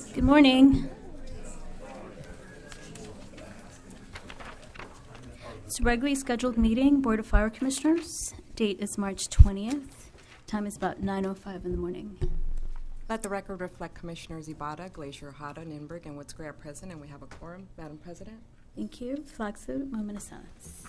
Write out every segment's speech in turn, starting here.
Good morning. It's a regularly scheduled meeting, Board of Fire Commissioners. Date is March 20th. Time is about 9:05 in the morning. Let the record reflect Commissioners Ibada, Glacier, Hada, Ninberg, and Woods Gray are present, and we have a quorum. Madam President? Thank you. Flag salute, moment of silence.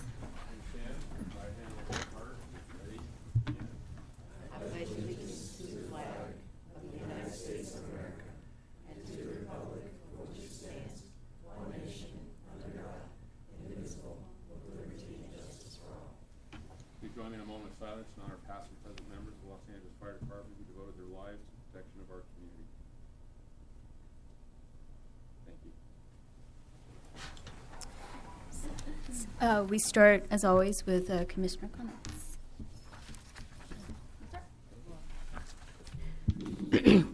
Join me in a moment of silence in honor of past and present members of the Los Angeles Fire Department who devoted their lives to the protection of our community. Thank you. We start, as always, with Commissioner comments.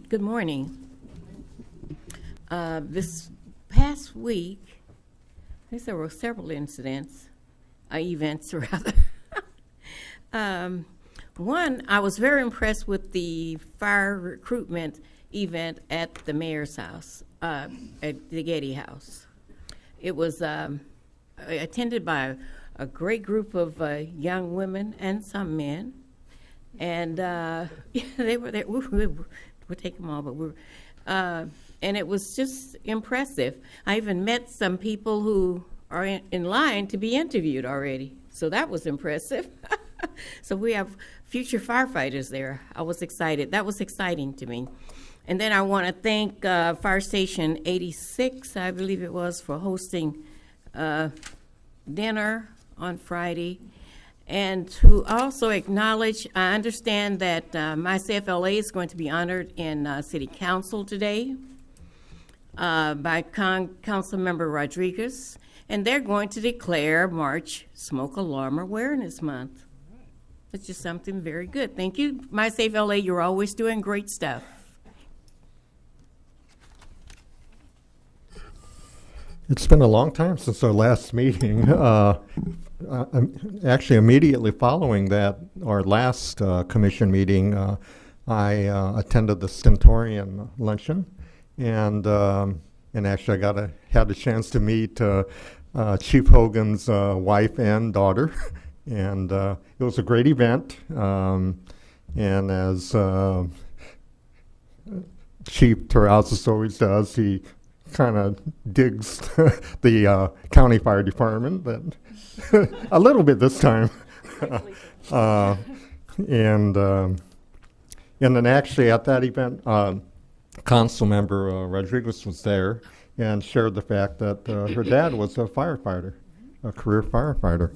Good morning. This past week, I think there were several events rather. One, I was very impressed with the fire recruitment event at the mayor's house, at the Getty House. It was attended by a great group of young women and some men, and they were there. We'll take them all, but and it was just impressive. I even met some people who are in line to be interviewed already, so that was impressive. So we have future firefighters there. I was excited. That was exciting to me. And then I want to thank Fire Station 86, I believe it was, for hosting dinner on Friday. And to also acknowledge, I understand that my CFLA is going to be honored in City Council today by Council Member Rodriguez. And they're going to declare March Smoke Alarm Awareness Month. It's just something very good. Thank you, My Safe LA. You're always doing great stuff. It's been a long time since our last meeting. Actually, immediately following that, our last commission meeting, I attended the Stentorian luncheon, and actually I had a chance to meet Chief Hogan's wife and daughter. And it was a great event. And as Chief Terrazas always does, he kind of digs the county fire department, but a little bit this time. And then actually at that event, Council Member Rodriguez was there and shared the fact that her dad was a firefighter, a career firefighter.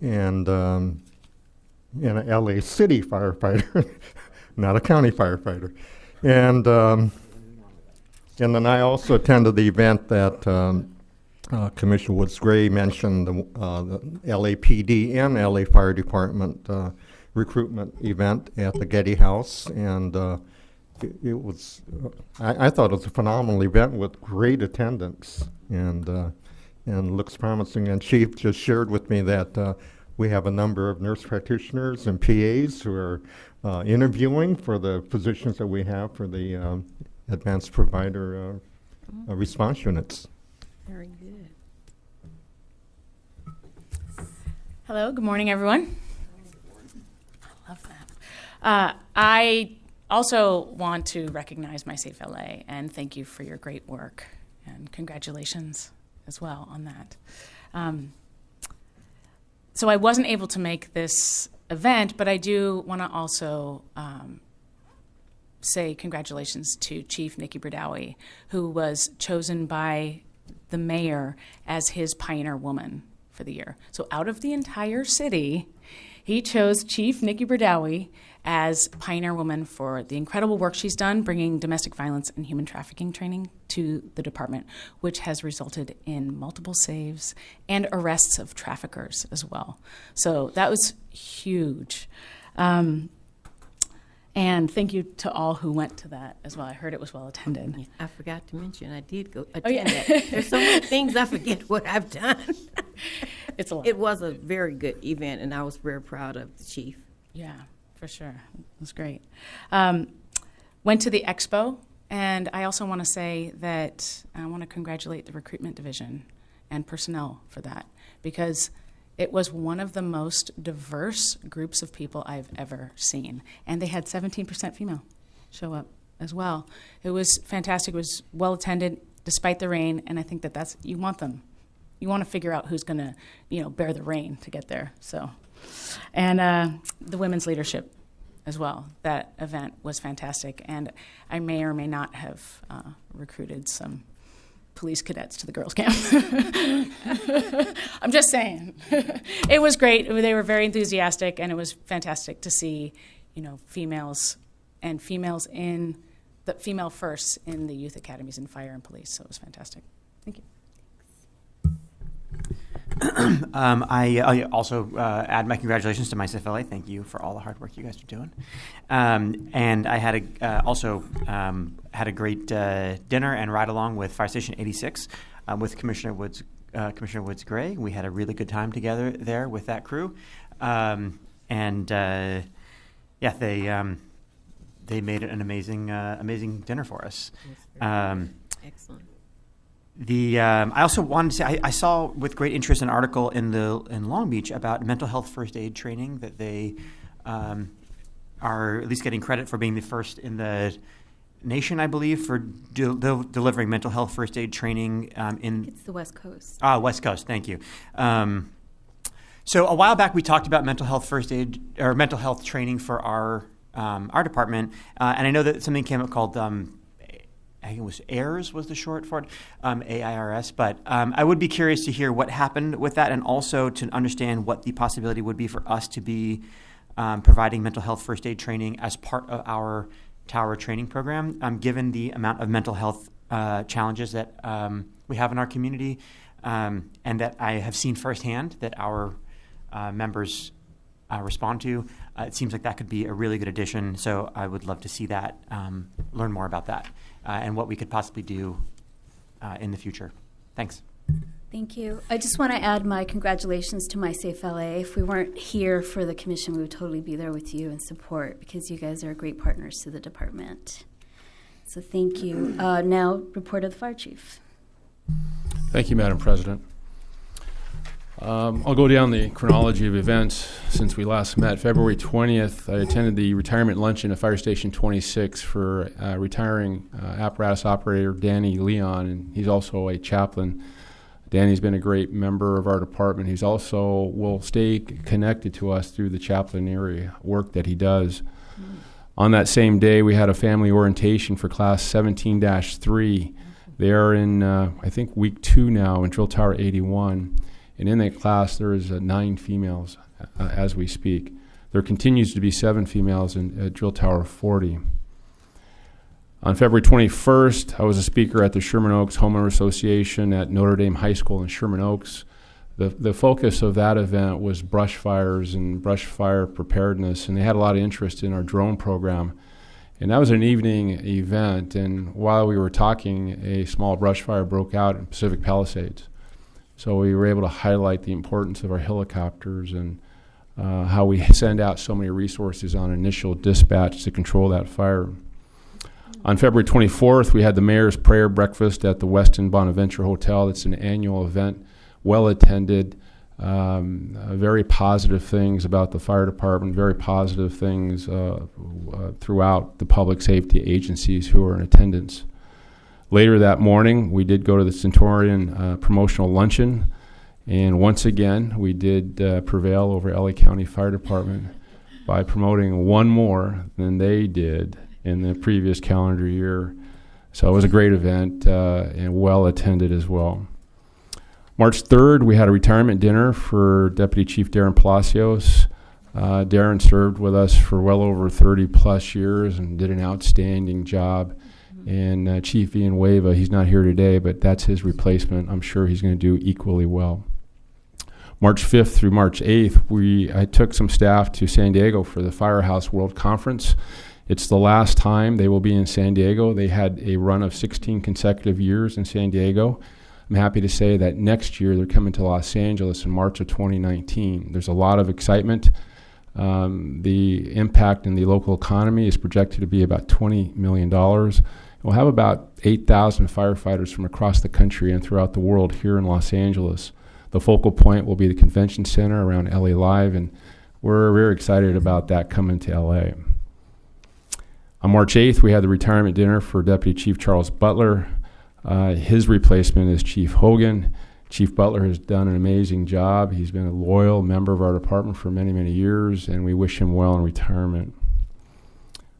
And an LA City firefighter, not a county firefighter. And then I also attended the event that Commissioner Woods Gray mentioned, the LAPD and LA Fire Department recruitment event at the Getty House. And it was, I thought it was a phenomenal event with great attendance. And looks promising. And Chief just shared with me that we have a number of nurse practitioners and PAs who are interviewing for the positions that we have for the advanced provider response units. Very good. Hello, good morning, everyone. I love that. I also want to recognize My Safe LA and thank you for your great work, and congratulations as well on that. So I wasn't able to make this event, but I do want to also say congratulations to Chief Nikki Berdowie, who was chosen by the mayor as his Pioneer Woman for the year. So out of the entire city, he chose Chief Nikki Berdowie as Pioneer Woman for the incredible work she's done bringing domestic violence and human trafficking training to the department, which has resulted in multiple saves and arrests of traffickers as well. So that was huge. And thank you to all who went to that as well. I heard it was well attended. I forgot to mention, I did go attend it. There's so many things I forget what I've done. It's a lot. It was a very good event, and I was very proud of the chief. Yeah, for sure. It was great. Went to the expo And I also want to say that I want to congratulate the recruitment division and personnel for that, because it was one of the most diverse groups of people I've ever seen. And they had 17% female show up as well. It was fantastic. It was well attended despite the rain, and I think that's, you want them. You want to figure out who's going to, bear the rain to get there. So, and the women's leadership as well. That event was fantastic, and I may or may not have recruited some police cadets to the girls' camp. I'm just saying. It was great. They were very enthusiastic, and it was fantastic to see, females and females in the female firsts in the youth academies in fire and police. So it was fantastic. Thank you. I also add my congratulations to my CFLA. Thank you for all the hard work you guys are doing. And I had also had a great dinner and ride along with Fire Station 86 with Commissioner Woods Gray. We had a really good time together there with that crew. They made it an amazing dinner for us. Excellent. I also wanted to say I saw with great interest an article in Long Beach about mental health first aid training, that they are at least getting credit for being the first in the nation, I believe, for delivering mental health first aid training It's the West Coast. West Coast. Thank you. So a while back we talked about mental health first aid or mental health training for our department, and I know that something came up called. I think it was AIRS was the short for it, AIRS. But I would be curious to hear what happened with that, and also to understand what the possibility would be for us to be providing mental health first aid training as part of our tower training program, given the amount of mental health challenges that we have in our community, and that I have seen firsthand that our members respond to. It seems like that could be a really good addition. So I would love to see that, learn more about that. And what we could possibly do in the future. Thanks. Thank you. I just want to add my congratulations to my CFLA. If we weren't here for the commission, we would totally be there with you and support, because you guys are great partners to the department. So thank you. Now, report of the fire chief. Thank you, Madam President. I'll go down the chronology of events since we last met. February 20th, I attended the retirement luncheon at Fire Station 26 for retiring apparatus operator Danny Leon, and he's also a chaplain. Danny's been a great member of our department. He's also will stay connected to us through the chaplainary work that he does. On that same day, we had a family orientation for Class 17-3. They are in, I think, week 2 now in Drill Tower 81. And in that class, there is 9 females as we speak. There continues to be 7 females in Drill Tower 40. On February 21st, I was a speaker at the Sherman Oaks Homeowner Association at Notre Dame High School in Sherman Oaks. The focus of that event was brush fires and brush fire preparedness, and they had a lot of interest in our drone program. And that was an evening event, and while we were talking, a small brush fire broke out in Pacific Palisades. So we were able to highlight the importance of our helicopters and how we send out so many resources on initial dispatch to control that fire. On February 24th, we had the Mayor's Prayer Breakfast at the Westin Bonaventure Hotel. It's an annual event, well attended, very positive things about the fire department, very positive things throughout the public safety agencies who are in attendance. Later that morning, we did go to the Centurion promotional luncheon, and once again, we did prevail over LA County Fire Department by promoting one more than they did in the previous calendar year. So it was a great event and well attended as well. March 3rd, we had a retirement dinner for Deputy Chief Darren Palacios. Darren served with us for well over 30 plus years and did an outstanding job. And Chief Ian Wava, he's not here today, but that's his replacement. I'm sure he's going to do equally well. March 5th through March 8th, I took some staff to San Diego for the Firehouse World Conference. It's the last time they will be in San Diego. They had a run of 16 consecutive years in San Diego. I'm happy to say that next year they're coming to Los Angeles in March of 2019. There's a lot of excitement. The impact in the local economy is projected to be about $20 million. We'll have about 8,000 firefighters from across the country and throughout the world here in Los Angeles. The focal point will be the convention center around LA Live, and we're very excited about that coming to LA. On March 8th, we had the retirement dinner for Deputy Chief Charles Butler. His replacement is Chief Hogan. Chief Butler has done an amazing job. He's been a loyal member of our department for many, many years, and we wish him well in retirement.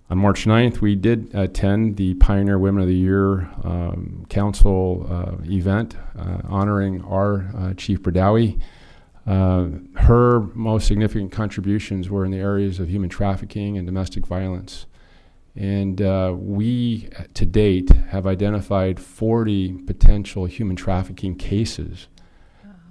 On March 9th, we did attend the Pioneer Women of the Year Council event honoring our Chief Bradawi. Her most significant contributions were in the areas of human trafficking and domestic violence. And we, to date, have identified 40 potential human trafficking cases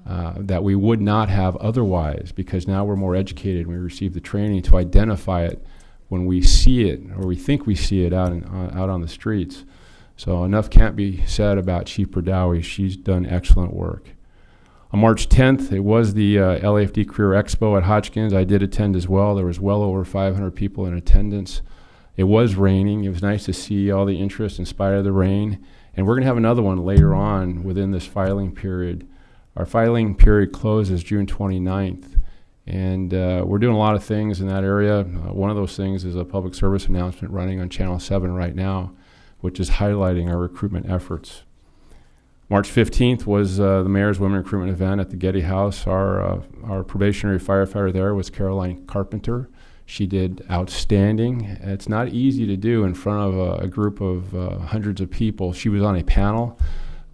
that we would not have otherwise, because now we're more educated and we receive the training to identify it when we see it, or we think we see it out on the streets. So enough can't be said about Chief Bradawi. She's done excellent work. On March 10th, it was the LAFD Career Expo at Hotchkiss. I did attend as well. There was well over 500 people in attendance. It was raining. It was nice to see all the interest in spite of the rain. And we're going to have another one later on within this filing period. Our filing period closes June 29th. And we're doing a lot of things in that area. One of those things is a public service announcement running on Channel 7 right now, which is highlighting our recruitment efforts. March 15th was the Mayor's Women Recruitment event at the Getty House. Our probationary firefighter there was Caroline Carpenter. She did outstanding. It's not easy to do in front of a group of hundreds of people. She was on a panel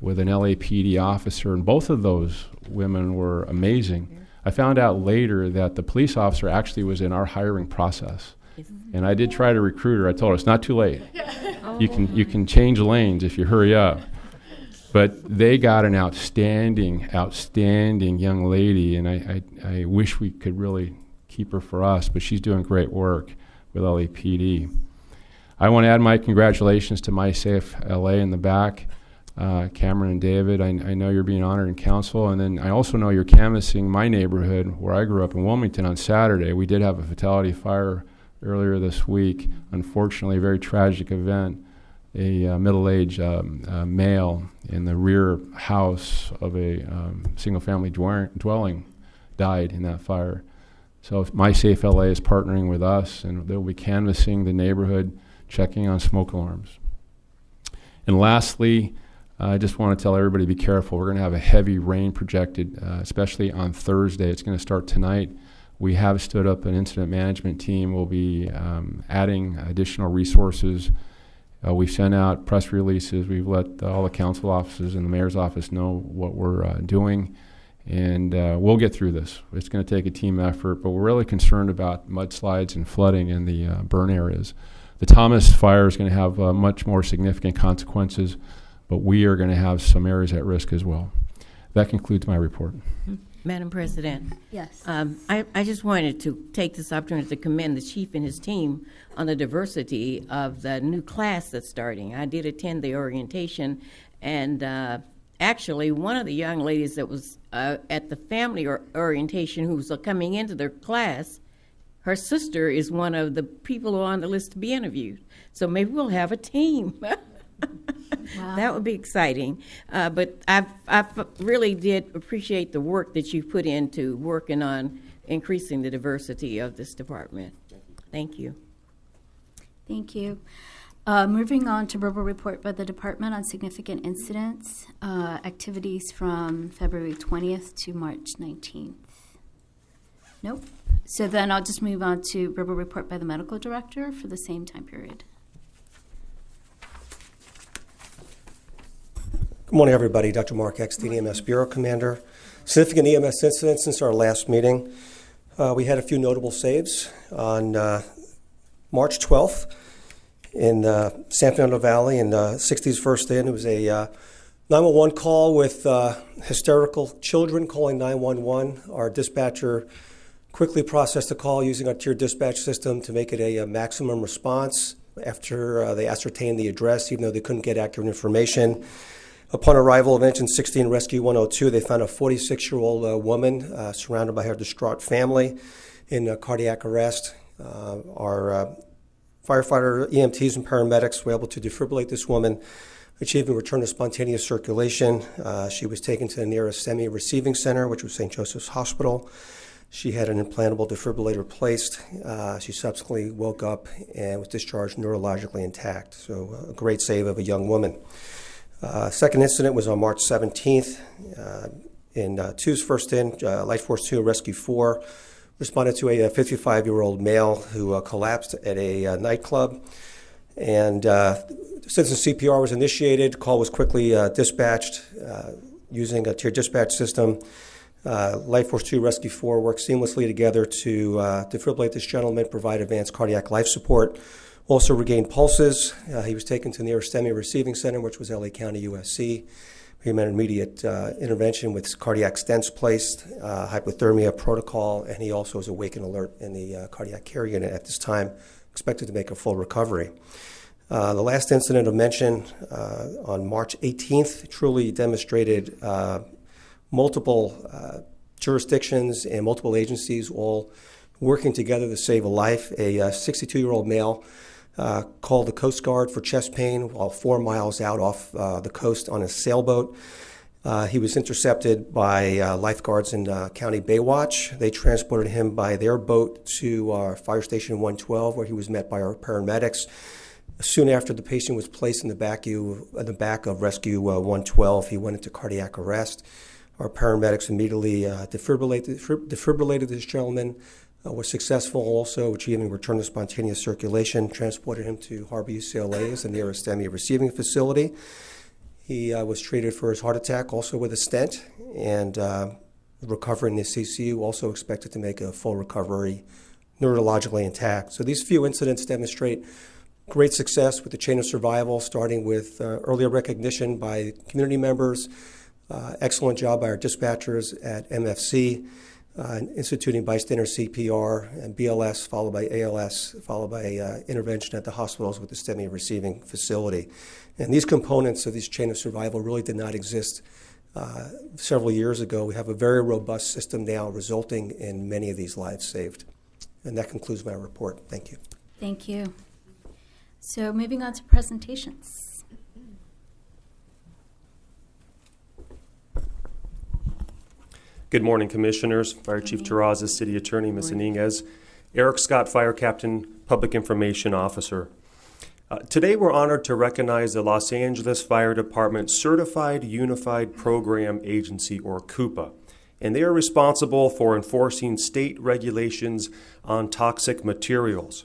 with an LAPD officer, and both of those women were amazing. I found out later that the police officer actually was in our hiring process. And I did try to recruit her. I told her, it's not too late. You can change lanes if you hurry up. But they got an outstanding young lady, and I wish we could really keep her for us, but she's doing great work with LAPD. I want to add my congratulations to MySafe LA in the back. Cameron and David, I know you're being honored in council, and then I also know you're canvassing my neighborhood where I grew up in Wilmington on Saturday. We did have a fatality fire earlier this week. Unfortunately, a very tragic event. A middle-aged male in the rear house of a single-family dwelling died in that fire. So MySafe LA is partnering with us, and they'll be canvassing the neighborhood, checking on smoke alarms. And lastly, I just want to tell everybody to be careful. We're going to have a heavy rain projected, especially on Thursday. It's going to start tonight. We have stood up an incident management team. We'll be adding additional resources. We've sent out press releases. We've let all the council offices and the mayor's office know what we're doing. And we'll get through this. It's going to take a team effort, but we're really concerned about mudslides and flooding in the burn areas. The Thomas fire is going to have much more significant consequences, but we are going to have some areas at risk as well. That concludes my report. Madam President. Yes. I just wanted to take this opportunity to commend the chief and his team on the diversity of the new class that's starting. I did attend the orientation, and actually one of the young ladies that was at the family orientation who was coming into their class, her sister is one of the people who are on the list to be interviewed. So maybe we'll have a team. Wow. That would be exciting. But I really did appreciate the work that you put into working on increasing the diversity of this department. Thank you. Thank you. Moving on to verbal report by the department on significant incidents, activities from February 20th to March 19th. Nope. So then I'll just move on to verbal report by the medical director for the same time period. Good morning, everybody. Dr. Mark Eckstein, EMS Bureau Commander. Significant EMS incidents since our last meeting. We had a few notable saves. On March 12th in San Fernando Valley in 60s First Inn, it was a 911 call with hysterical children calling 911. Our dispatcher quickly processed the call using our tiered dispatch system to make it a maximum response after they ascertained the address, even though they couldn't get accurate information. Upon arrival of Engine 16 Rescue 102, they found a 46-year-old woman surrounded by her distraught family in cardiac arrest. Our Firefighter, EMTs, and paramedics were able to defibrillate this woman, achieving return to spontaneous circulation. She was taken to the nearest STEMI receiving center, which was St. Joseph's Hospital. She had an implantable defibrillator placed. She subsequently woke up and was discharged neurologically intact. So a great save of a young woman. Second incident was on March 17th. In TWO's first in, Life Force 2 Rescue 4 responded to a 55-year-old male who collapsed at a nightclub. And since the CPR was initiated, call was quickly dispatched using a tier dispatch system. Life Force 2 Rescue 4 worked seamlessly together to defibrillate this gentleman, provide advanced cardiac life support, also regained pulses. He was taken to the nearest STEMI receiving center, which was LA County USC. We made immediate intervention with cardiac stents placed, hypothermia protocol, and he also was awake and alert in the cardiac care unit at this time, expected to make a full recovery. The last incident of mention on March 18th truly demonstrated multiple jurisdictions and multiple agencies all working together to save a life. A 62-year-old male called the Coast Guard for chest pain while 4 miles out off the coast on a sailboat. He was intercepted by lifeguards in County Baywatch. They transported him by their boat to Fire Station 112, where he was met by our paramedics. Soon after the patient was placed in the back of Rescue 112, he went into cardiac arrest. Our paramedics immediately defibrillated this gentleman, was successful also achieving return to spontaneous circulation, transported him to Harbor UCLA as the nearest STEMI receiving facility. He was treated for his heart attack, also with a stent, and recovering the CCU, also expected to make a full recovery, neurologically intact. So these few incidents demonstrate great success with the chain of survival, starting with earlier recognition by community members, excellent job by our dispatchers at MFC, instituting bystander CPR and BLS, followed by ALS, followed by intervention at the hospitals with the STEMI receiving facility. And these components of this chain of survival really did not exist several years ago. We have a very robust system now, resulting in many of these lives saved. And that concludes my report. Thank you. Thank you. So moving on to presentations. Good morning, Commissioners, Fire Chief Terraza, City Attorney Ms. Iniguez, Eric Scott, Fire Captain, Public Information Officer. Today we're honored to recognize the Los Angeles Fire Department Certified Unified Program Agency, or CUPA, and they are responsible for enforcing state regulations on toxic materials.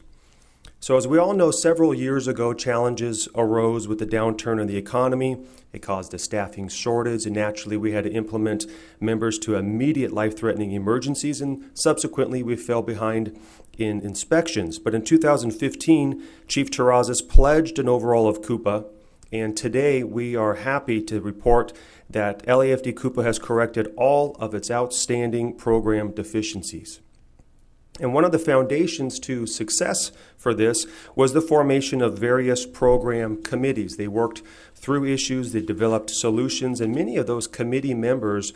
So as we all know, several years ago, challenges arose with the downturn in the economy. It caused a staffing shortage, and naturally we had to implement members to immediate life-threatening emergencies, and subsequently we fell behind in inspections. But in 2015, Chief Terrazas pledged an overhaul of CUPA, and today we are happy to report that LAFD CUPA has corrected all of its outstanding program deficiencies. And one of the foundations to success for this was the formation of various program committees. They worked through issues, they developed solutions, and many of those committee members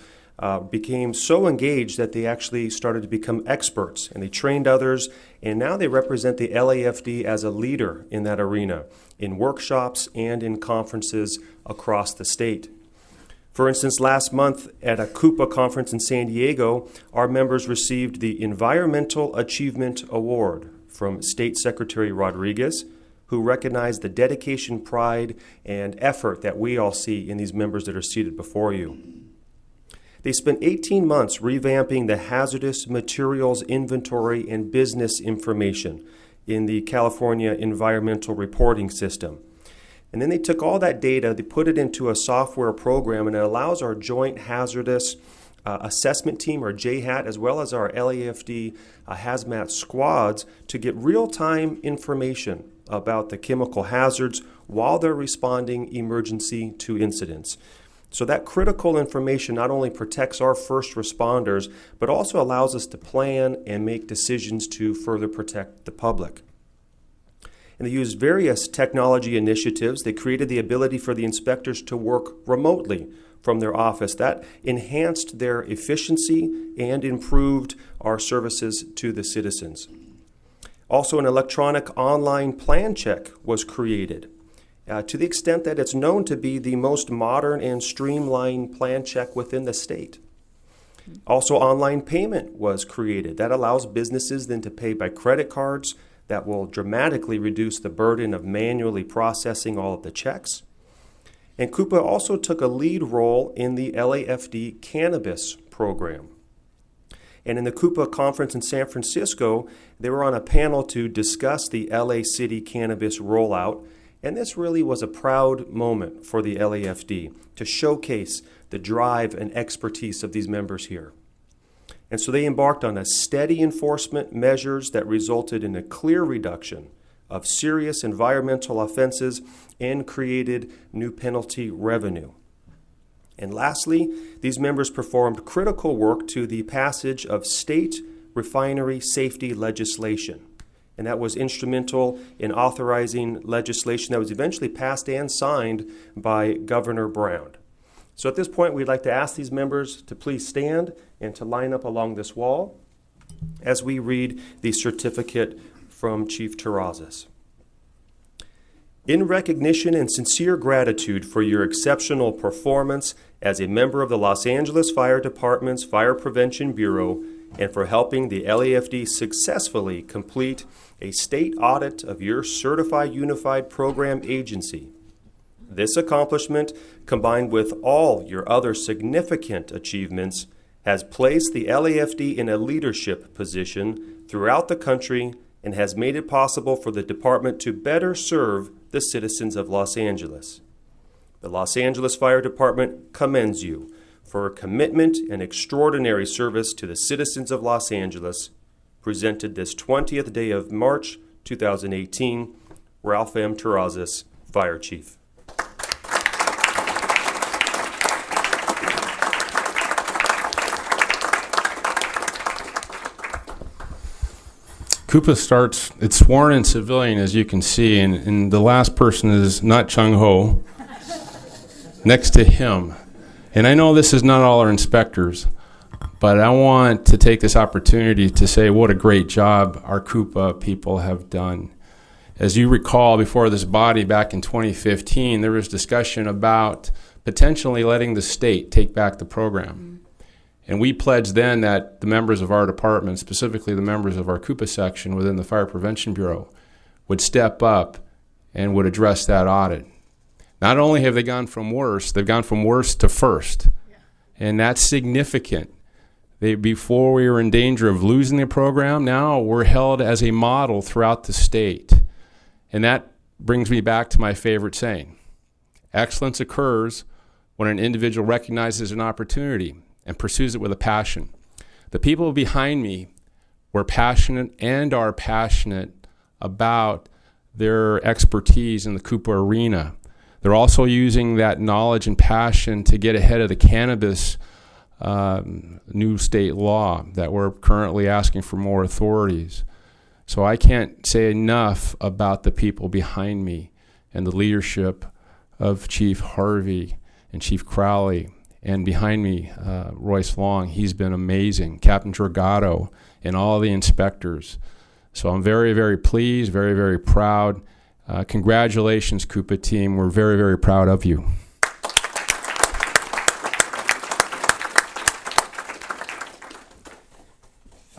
became so engaged that they actually started to become experts, and they trained others, and now they represent the LAFD as a leader in that arena, in workshops and in conferences across the state. For instance, last month at a CUPA conference in San Diego, our members received the Environmental Achievement Award from State Secretary Rodriguez, who recognized the dedication, pride, and effort that we all see in these members that are seated before you. They spent 18 months revamping the hazardous materials inventory and business information in the California Environmental Reporting System. And then they took all that data, they put it into a software program, and it allows our Joint Hazardous Assessment Team, or JHAT, as well as our LAFD hazmat squads to get real-time information about the chemical hazards while they're responding emergency to incidents. So that critical information not only protects our first responders, but also allows us to plan and make decisions to further protect the public. And they used various technology initiatives. They created the ability for the inspectors to work remotely from their office. That enhanced their efficiency and improved our services to the citizens. Also, an electronic online plan check was created, to the extent that it's known to be the most modern and streamlined plan check within the state. Also, online payment was created. That allows businesses then to pay by credit cards. That will dramatically reduce the burden of manually processing all of the checks. And Coupa also took a lead role in the LAFD cannabis program. And in the Coupa conference in San Francisco, they were on a panel to discuss the LA City cannabis rollout. And this really was a proud moment for the LAFD to showcase the drive and expertise of these members here. And so they embarked on a steady enforcement measures that resulted in a clear reduction of serious environmental offenses and created new penalty revenue. And lastly, these members performed critical work to the passage of state refinery safety legislation. And that was instrumental in authorizing legislation that was eventually passed and signed by Governor Brown. So at this point, we'd like to ask these members to please stand and to line up along this wall as we read the certificate from Chief Terrazas. In recognition and sincere gratitude for your exceptional performance as a member of the Los Angeles Fire Department's Fire Prevention Bureau and for helping the LAFD successfully complete a state audit of your Certified Unified Program agency, this accomplishment, combined with all your other significant achievements, has placed the LAFD in a leadership position throughout the country and has made it possible for the department to better serve the citizens of Los Angeles. The Los Angeles Fire Department commends you for a commitment and extraordinary service to the citizens of Los Angeles. Presented this 20th day of March 2018, Ralph M. Terrazas, Fire Chief. Coupa starts, it's sworn in civilian, as you can see, and the last person is not Chung Ho, next to him. And I know this is not all our inspectors, but I want to take this opportunity to say what a great job our Coupa people have done. As you recall, before this body back in 2015, there was discussion about potentially letting the state take back the program. And we pledged then that the members of our department, specifically the members of our Coupa section within the Fire Prevention Bureau, would step up and would address that audit. Not only have they gone from worse, they've gone from worst to first. Yeah. And that's significant. Before we were in danger of losing the program, now we're held as a model throughout the state. And that brings me back to my favorite saying. Excellence occurs when an individual recognizes an opportunity and pursues it with a passion. The people behind me were passionate and are passionate about their expertise in the Coupa arena. They're also using that knowledge and passion to get ahead of the cannabis new state law that we're currently asking for more authorities. So I can't say enough about the people behind me and the leadership of Chief Harvey and Chief Crowley. And behind me, Royce Long, he's been amazing. Captain Dragato and all the inspectors. So I'm very, very pleased, very, very proud. Congratulations, Coupa team. We're very, very proud of you.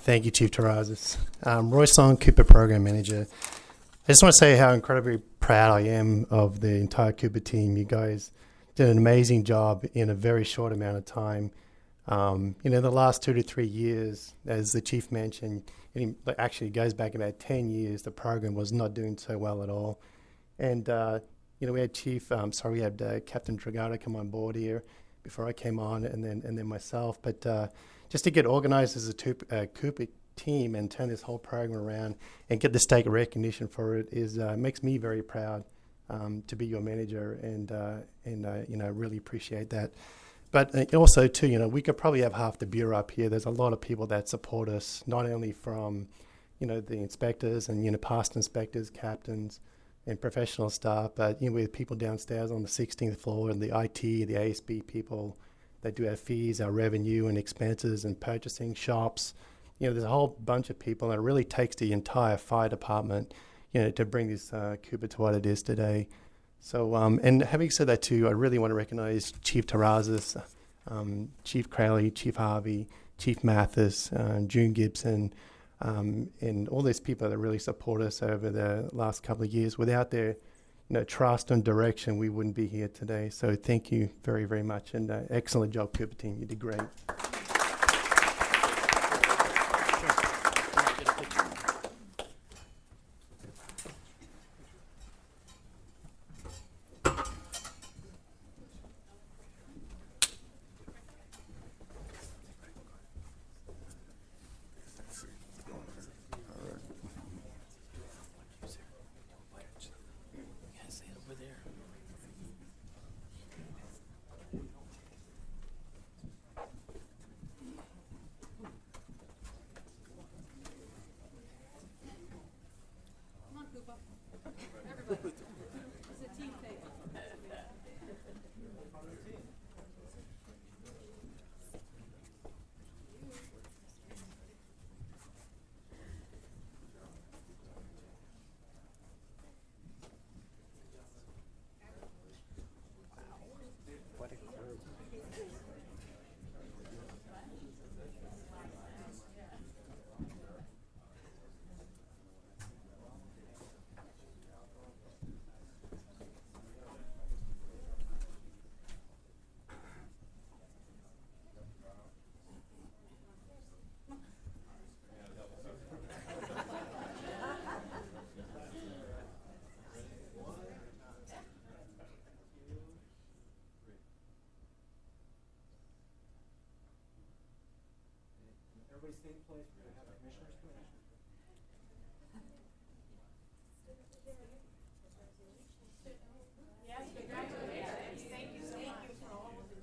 Thank you, Chief Terrazas. Royce Long, Coupa Program Manager. I just want to say how incredibly proud I am of the entire Coupa team. You guys did an amazing job in a very short amount of time. The last 2 to 3 years, as the Chief mentioned, actually goes back about 10 years, the program was not doing so well at all. And, we had Captain Dragato come on board here before I came on, and then myself. But just to get organized as a Coupa team and turn this whole program around and get the state recognition for it makes me very proud to be your manager, and really appreciate that. But also too, we could probably have half the bureau up here. There's a lot of people that support us, not only from, the inspectors and past inspectors, captains, and professional staff, but we have people downstairs on the 16th floor, and the IT, the ASB people that do our fees, our revenue and expenses and purchasing shops, there's a whole bunch of people, and it really takes the entire fire department, to bring this Cooper to what it is today. So, and having said that too, I really want to recognize Chief Terrazas, Chief Crowley, Chief Harvey, Chief Mathis, June Gibson, and all these people that really support us over the last couple of years. Without their trust and direction, we wouldn't be here today. So thank you very, very much, and excellent job, Cooper team. You did great. Everybody stay in place. We're going to have the commissioners come in. Yes, congratulations. Thank you so much. For all of the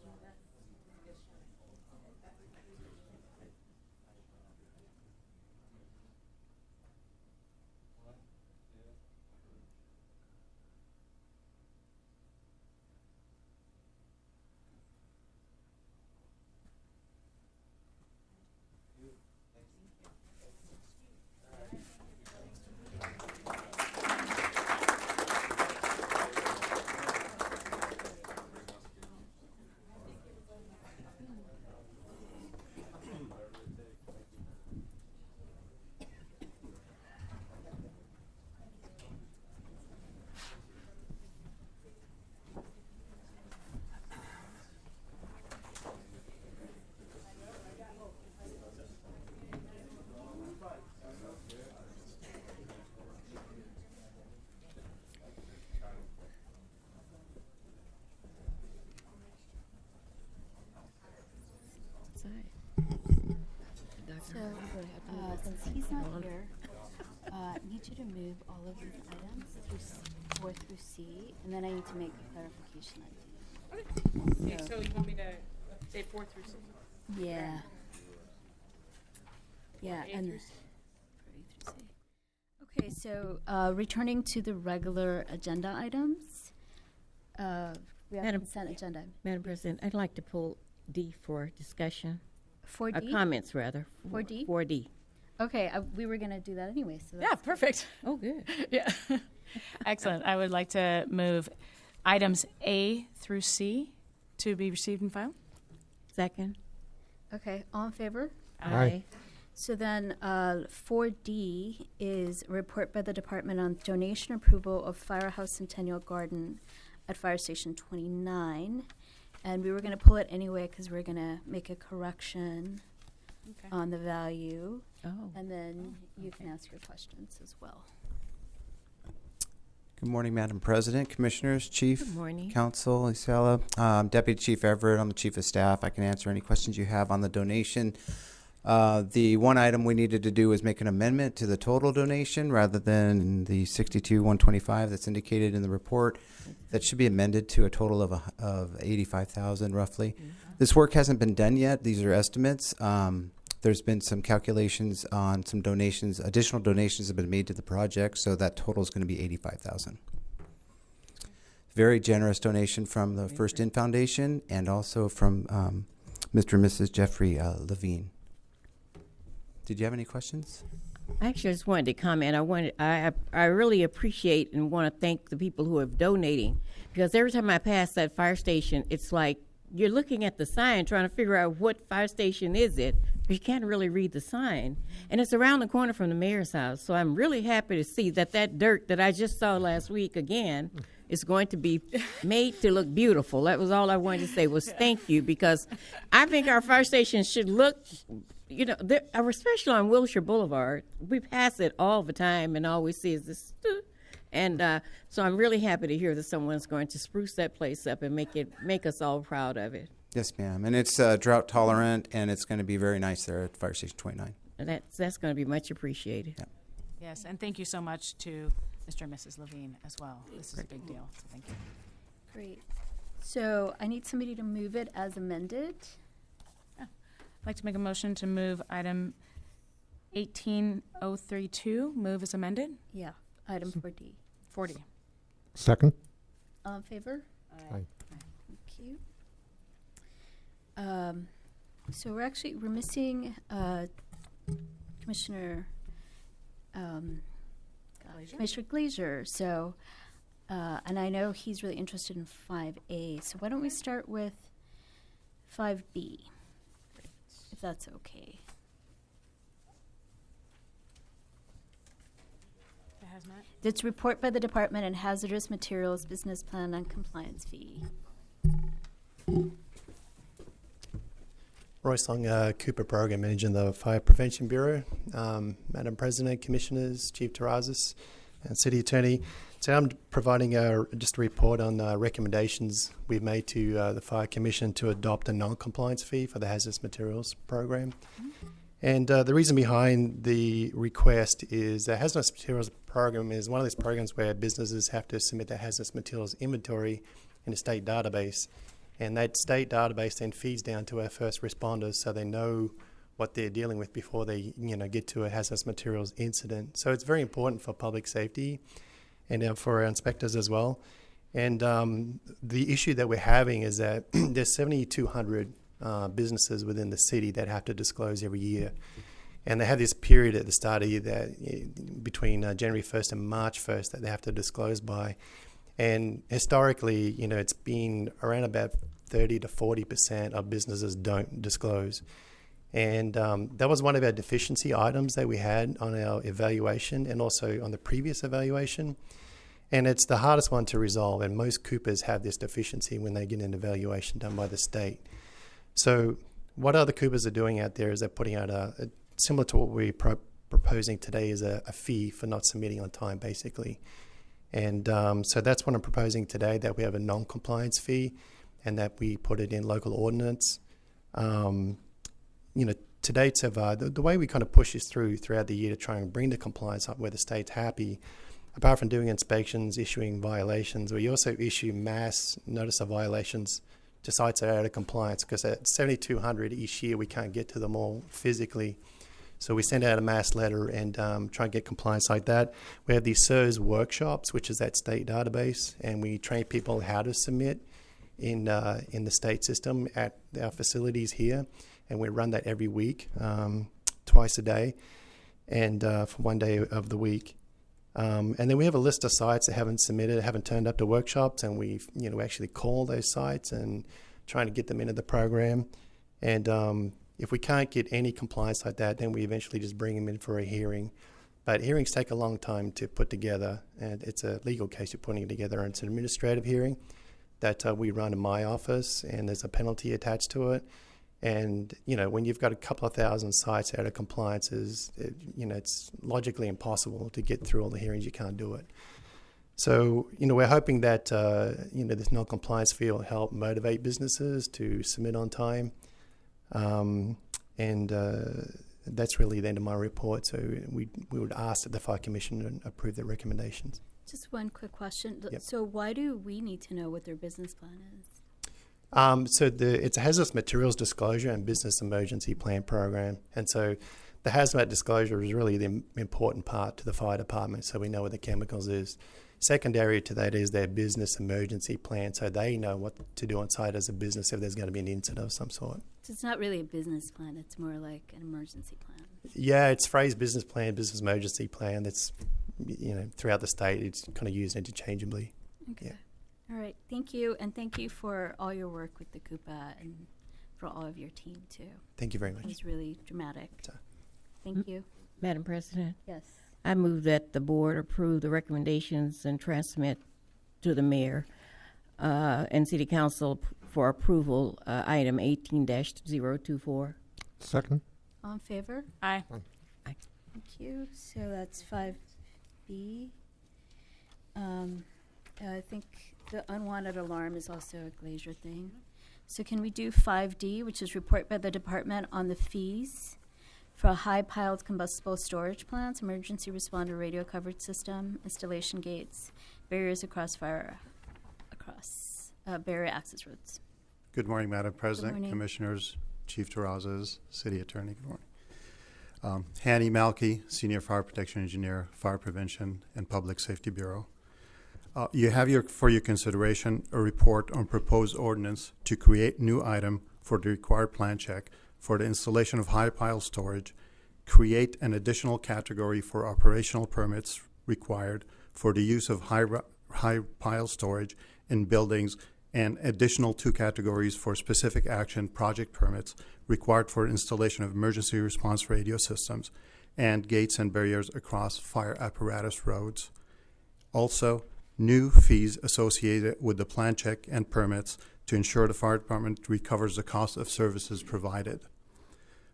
So, since he's not here, I need you to move all of these items through 4 through C, and then I need to make a clarification on D. So you want me to say 4 through 6? Yeah. Yeah, A and through C. for A through C. Okay, so returning to the regular agenda items, we have Madam- consent agenda. Madam President, I'd like to pull D for discussion. 4D? Comments, rather. 4D? 4D. Okay, we were going to do that anyway. So Yeah, perfect. Oh, good. Yeah. Excellent. I would like to move items A through C to be received and filed. Second. Okay, all in favor? Aye. So then 4D is a report by the department on donation approval of Firehouse Centennial Garden at Fire Station 29. And we were going to pull it anyway because we're going to make a correction Okay. on the value. Oh. And then you can ask your questions as well. Good morning, Madam President, Commissioners, Chief, Good morning. Council, Isela. Deputy Chief Everett, I'm the Chief of Staff. I can answer any questions you have on the donation. The one item we needed to do is make an amendment to the total donation rather than the $62,125 that's indicated in the report. That should be amended to a total of $85,000 roughly. This work hasn't been done yet. These are estimates. There's been some calculations on some donations. Additional donations have been made to the project, so that total is going to be $85,000. Very generous donation from the First In Foundation and also from Mr. and Mrs. Jeffrey Levine. Did you have any questions? I actually just wanted to comment. I really appreciate and want to thank the people who are donating, because every time I pass that fire station, it's like you're looking at the sign trying to figure out what fire station is it, but you can't really read the sign. And it's around the corner from the mayor's house. So I'm really happy to see that dirt that I just saw last week again is going to be made to look beautiful. That was all I wanted to say was thank you, because I think our fire station should look, especially on Wilshire Boulevard. We pass it all the time and all we see is this. And so I'm really happy to hear that someone's going to spruce that place up and make us all proud of it. Yes, ma'am. And it's drought tolerant, and it's going to be very nice there at Fire Station 29. And that's going to be much appreciated. Yeah. Yes, and thank you so much to Mr. and Mrs. Levine as well. This is a big deal, so thank you. Great. So I need somebody to move it as amended. I'd like to make a motion to move item 18032, move as amended. Yeah, item 4D. 40. Second? All in favor? Aye. Thank you. So we're missing Commissioner Commissioner Glazier. So, and I know he's really interested in 5A. So why don't we start with 5B, if that's okay. It's report by the department and hazardous materials business plan and compliance fee. Royce Long, Cooper Program Manager in the Fire Prevention Bureau. Madam President, Commissioners, Chief Terrazas, and City Attorney. So I'm providing just a report on recommendations we've made to the Fire Commission to adopt a non-compliance fee for the hazardous materials program. And the reason behind the request is the hazardous materials program is one of those programs where businesses have to submit their hazardous materials inventory in a state database. And that state database then feeds down to our first responders so they know what they're dealing with before they get to a hazardous materials incident. So it's very important for public safety and for our inspectors as well. And the issue that we're having is that there's 7,200 businesses within the city that have to disclose every year. And they have this period at the start of the year that between January 1st and March 1st that they have to disclose by. And historically, it's been around about 30 to 40% of businesses don't disclose. And that was one of our deficiency items that we had on our evaluation and also on the previous evaluation. And it's the hardest one to resolve. And most Coopers have this deficiency when they get an evaluation done by the state. So what other Coopers are doing out there is they're putting out similar to what we're proposing today is a fee for not submitting on time, basically. And so that's what I'm proposing today, that we have a non-compliance fee and that we put it in local ordinance. To date, the way we kind of push this throughout the year to try and bring the compliance up where the state's happy, apart from doing inspections, issuing violations, we also issue mass notice of violations to sites that are out of compliance, because at 7,200 each year, we can't get to them all physically. So we send out a mass letter and try and get compliance like that. We have these SIRS workshops, which is that state database, and we train people how to submit in the state system at our facilities here. And we run that every week, twice a day, and for one day of the week. And then we have a list of sites that haven't submitted, haven't turned up to workshops, and we actually call those sites and trying to get them into the program. And if we can't get any compliance like that, then we eventually just bring them in for a hearing. But hearings take a long time to put together, and it's a legal case you're putting it together, and it's an administrative hearing that we run in my office, and there's a penalty attached to it. And, when you've got a couple of thousand sites out of compliance, it's logically impossible to get through all the hearings. You can't do it. So, we're hoping that, this non-compliance fee will help motivate businesses to submit on time. And that's really the end of my report. So we would ask that the Fire Commission approve the recommendations. Just one quick question. Yep. So why do we need to know what their business plan is? It's a hazardous materials disclosure and business emergency plan program. And so the hazmat disclosure is really the important part to the fire department, so we know what the chemicals is. Secondary to that is their business emergency plan, so they know what to do on site as a business if there's going to be an incident of some sort. So it's not really a business plan, it's more like an emergency plan. Yeah, it's phrased business plan, business emergency plan. That's throughout the state. It's kind of used interchangeably. Okay. Yeah. All right. Thank you, and thank you for all your work with the Coupa and for all of your team too. Thank you very It much. was really dramatic. Sorry. Thank you. Madam President, Yes. I move that the board approve the recommendations and transmit to the mayor and city council for approval, item 18-024. Second? All in favor? Aye. Thank you. So that's 5B. I think the unwanted alarm is also a Glacier thing. So can we do 5D, which is report by the department on the fees for high-piled combustible storage plants, emergency responder radio coverage system, installation gates, barriers barrier access roads. Good morning, Madam President, morning. Commissioners, Chief Terrazas, City Attorney. Good morning. Hanny Malky, Senior Fire Protection Engineer, Fire Prevention and Public Safety Bureau. You have for your consideration a report on proposed ordinance to create new item for the required plan check for the installation of high pile storage, create an additional category for operational permits required for the use of high pile storage in buildings, and additional 2 categories for specific action project permits required for installation of emergency response radio systems and gates and barriers across fire apparatus roads. Also, new fees associated with the plan check and permits to ensure the fire department recovers the cost of services provided.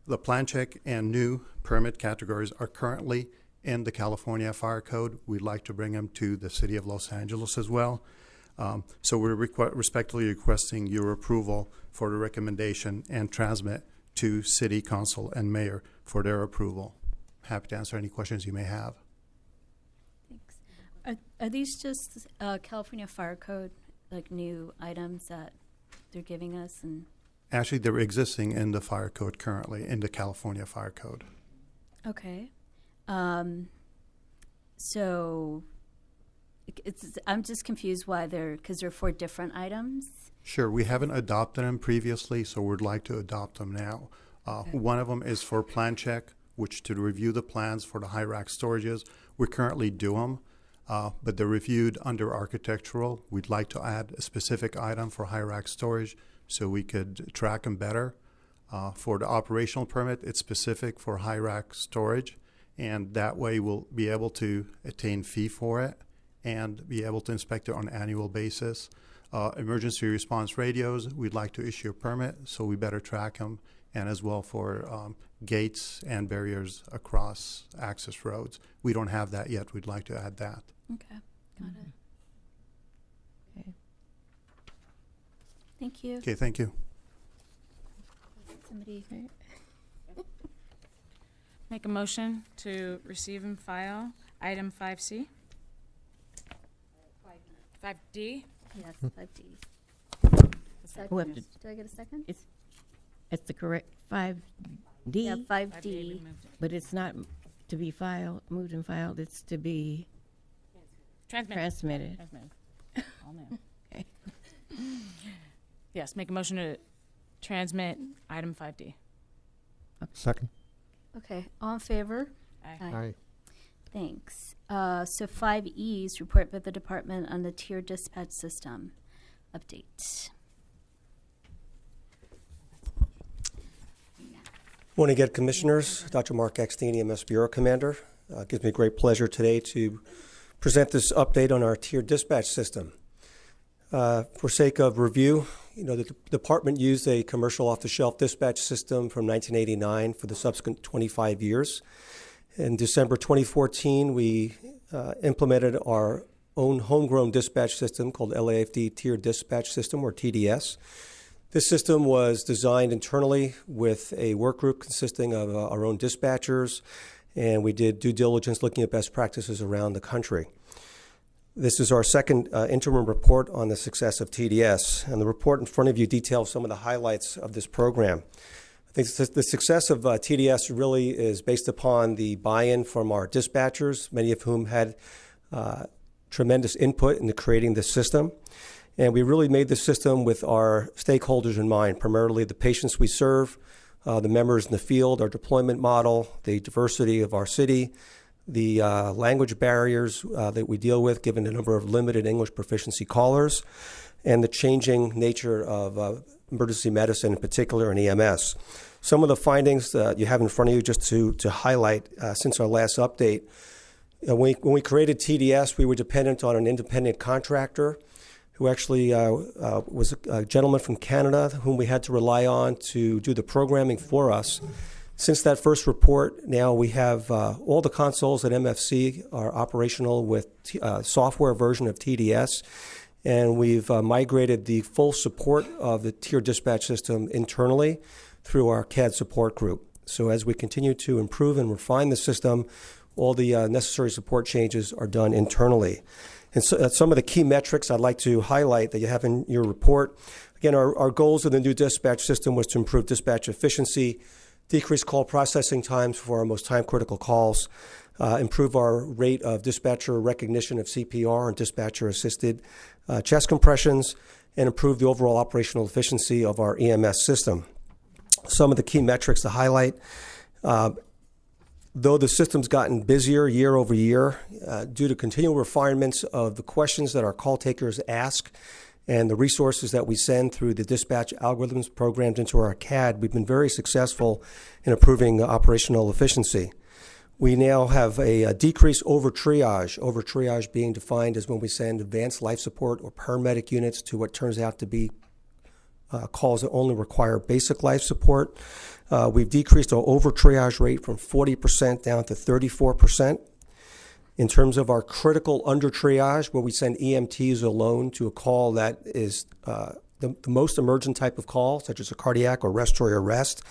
The plan check and new permit categories are currently in the California Fire Code. We'd like to bring them to the City of Los Angeles as well. So we're respectfully requesting your approval for the recommendation and transmit to City Council and Mayor for their approval. Happy to answer any questions you may have. Thanks. Are these just California Fire Code, like new items that they're giving us? And Actually, they're existing in the Fire Code currently, in the California Fire Code. okay. So I'm just confused why because they're 4 different items. Sure, we haven't adopted them previously, so we'd like to adopt them now. One of them is for plan check, which to review the plans for the high rack storages. We currently do them, but they're reviewed under architectural. We'd like to add a specific item for high rack storage so we could track them better. For the operational permit, it's specific for high rack storage, and that way we'll be able to attain fee for it and be able to inspect it on an annual basis. Emergency response radios, we'd like to issue a permit, so we better track them, and as well for gates and barriers across access roads. We don't have that yet. We'd like to add that. Okay, got it. Okay. Thank you. Okay, thank you. Somebody. Make a motion to receive and file item 5C. 5D. Yes, 5D. Who have to- Did I get a second? It's the correct 5D, Yeah, 5D, 5D. we moved it. but it's not to be moved and filed. It's to be transmitted. Transmitted. All new. Okay. Yes, make a motion to transmit item 5D. Second? Okay, all in favor? Aye. Aye. Thanks. So 5E is report by the department on the tier dispatch system update. Morning again, Commissioners. Dr. Mark Eckstein, EMS Bureau Commander. It gives me great pleasure today to present this update on our tier dispatch system. For sake of review, the department used a commercial off-the-shelf dispatch system from 1989 for the subsequent 25 years. In December 2014, we implemented our own homegrown dispatch system called LAFD Tier Dispatch System, or TDS. This system was designed internally with a work group consisting of our own dispatchers, and we did due diligence looking at best practices around the country. This is our second interim report on the success of TDS, and the report in front of you details some of the highlights of this program. I think the success of TDS really is based upon the buy-in from our dispatchers, many of whom had tremendous input into creating this system. And we really made this system with our stakeholders in mind, primarily the patients we serve, the members in the field, our deployment model, the diversity of our city, the language barriers that we deal with given the number of limited English proficiency callers, and the changing nature of emergency medicine in particular and EMS. Some of the findings that you have in front of you just to highlight since our last update. When we created TDS, we were dependent on an independent contractor who actually was a gentleman from Canada whom we had to rely on to do the programming for us. Since that first report, now we have all the consoles at MFC are operational with software version of TDS, and we've migrated the full support of the tier dispatch system internally through our CAD support group. So as we continue to improve and refine the system, all the necessary support changes are done internally. And so, some of the key metrics I'd like to highlight that you have in your report. Again, our goals of the new dispatch system was to improve dispatch efficiency, decrease call processing times for our most time-critical calls, improve our rate of dispatcher recognition of CPR and dispatcher-assisted chest compressions, and improve the overall operational efficiency of our EMS system. Some of the key metrics to highlight. Though the system's gotten busier year over year, due to continual refinements of the questions that our call takers ask and the resources that we send through the dispatch algorithms programmed into our CAD, we've been very successful in improving operational efficiency. We now have a decrease over triage being defined as when we send advanced life support or paramedic units to what turns out to be calls that only require basic life support. We've decreased our over triage rate from 40% down to 34%. In terms of our critical under triage, where we send EMTs alone to a call that is the most emergent type of call, such as a cardiac or respiratory arrest,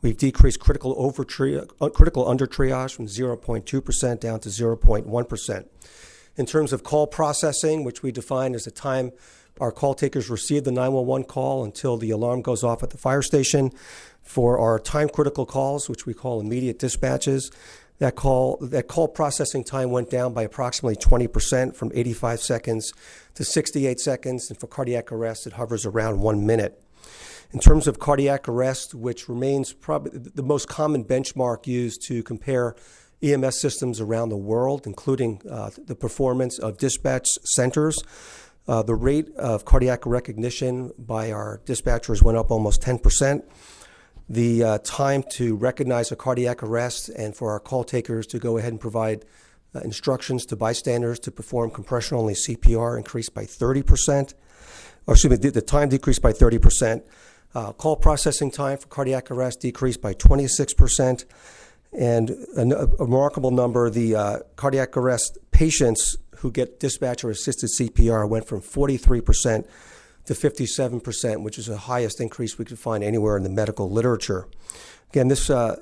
we've decreased critical under triage from 0.2% down to 0.1%. In terms of call processing, which we define as the time our call takers receive the 911 call until the alarm goes off at the fire station. For our time-critical calls, which we call immediate dispatches, that call processing time went down by approximately 20% from 85 seconds to 68 seconds, and for cardiac arrest, it hovers around 1 minute. In terms of cardiac arrest, which remains probably the most common benchmark used to compare EMS systems around the world, including the performance of dispatch centers, the rate of cardiac recognition by our dispatchers went up almost 10%. The time to recognize a cardiac arrest and for our call takers to go ahead and provide instructions to bystanders to perform compression-only CPR increased by 30%. Or excuse me, the time decreased by 30%. Call processing time for cardiac arrest decreased by 26%. And a remarkable number, the cardiac arrest patients who get dispatcher-assisted CPR went from 43% to 57%, which is the highest increase we could find anywhere in the medical literature. Again,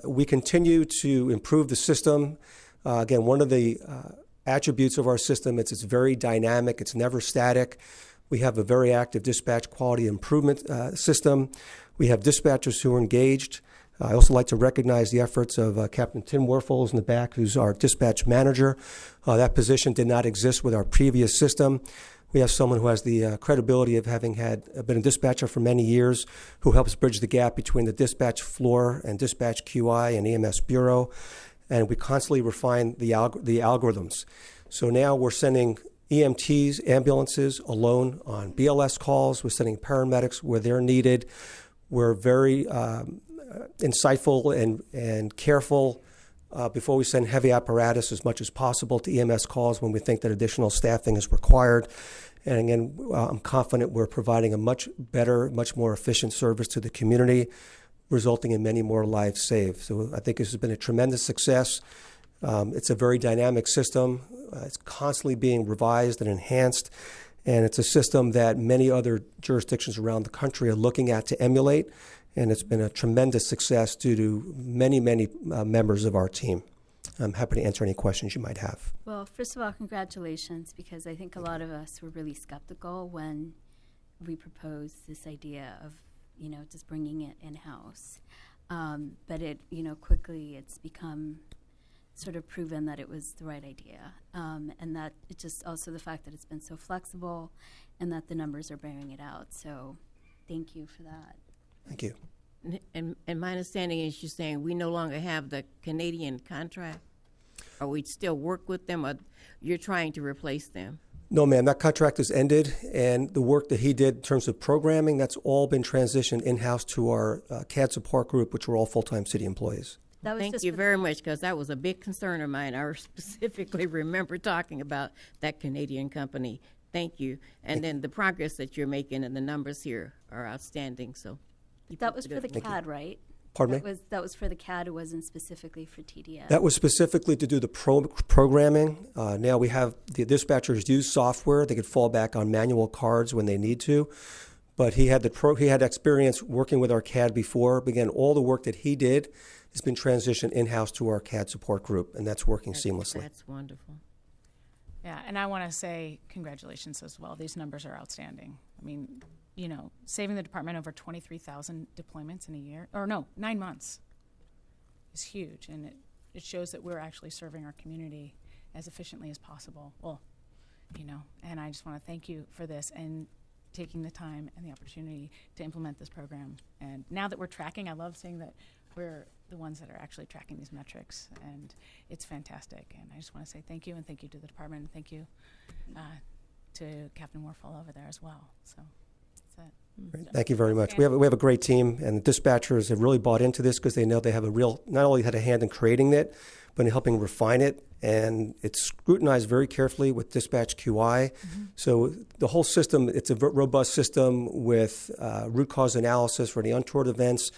we continue to improve the system. Again, one of the attributes of our system is it's very dynamic. It's never static. We have a very active dispatch quality improvement system. We have dispatchers who are engaged. I also like to recognize the efforts of Captain Tim Werfels in the back, who's our dispatch manager. That position did not exist with our previous system. We have someone who has the credibility of having been a dispatcher for many years, who helps bridge the gap between the dispatch floor and dispatch QI and EMS bureau. And we constantly refine the algorithms. So now we're sending EMTs, ambulances alone on BLS calls. We're sending paramedics where they're needed. We're very insightful and careful before we send heavy apparatus as much as possible to EMS calls when we think that additional staffing is required. And again, I'm confident we're providing a much better, much more efficient service to the community, resulting in many more lives saved. So I think this has been a tremendous success. It's a very dynamic system. It's constantly being revised and enhanced. And it's a system that many other jurisdictions around the country are looking at to emulate. And it's been a tremendous success due to many, many members of our team. I'm happy to answer any questions you might have. Well, first of all, congratulations, because I think a lot of us were really skeptical when we proposed this idea of, just bringing it in-house. But it, quickly it's become sort of proven that it was the right idea. And that it just also the fact that it's been so flexible and that the numbers are bearing it out. So thank you for that. Thank you. And my understanding is you're saying we no longer have the Canadian contract? Or we still work with them, or you're trying to replace them? No, ma'am, that contract has ended, and the work that he did in terms of programming, that's all been transitioned in-house to our CAD support group, which are all full-time city employees. That was Thank just you for very much, because that was a big concern of mine. I specifically remember talking about that Canadian company. Thank you. And then the progress that you're making and the numbers here are outstanding, so. That was for the CAD, right? Pardon me? That was for the CAD. It wasn't specifically for TDS. That was specifically to do the programming. Now we have the dispatchers use software. They could fall back on manual cards when they need to. But he had experience working with our CAD before. But again, all the work that he did has been transitioned in-house to our CAD support group, and that's working seamlessly. That's wonderful. Yeah, and I want to say congratulations as well. These numbers are outstanding. I mean, you know, saving the department over 23,000 deployments in a year, or no, 9 months, is huge. And it shows that we're actually serving our community as efficiently as possible. Well, you know, and I just want to thank you for this and taking the time and the opportunity to implement this program. And now that we're tracking, I love seeing that we're the ones that are actually tracking these metrics, and it's fantastic. And I just want to say thank you, and thank you to the department, and thank you to Captain Warfel over there as well. So that's it. Great. Thank you very much. We have a great team, and the dispatchers have really bought into this because they know they have not only had a hand in creating it, but in helping refine it. And it's scrutinized very carefully with Dispatch QI. Mm-hmm. So the whole system, it's a robust system with root cause analysis for the untoward events.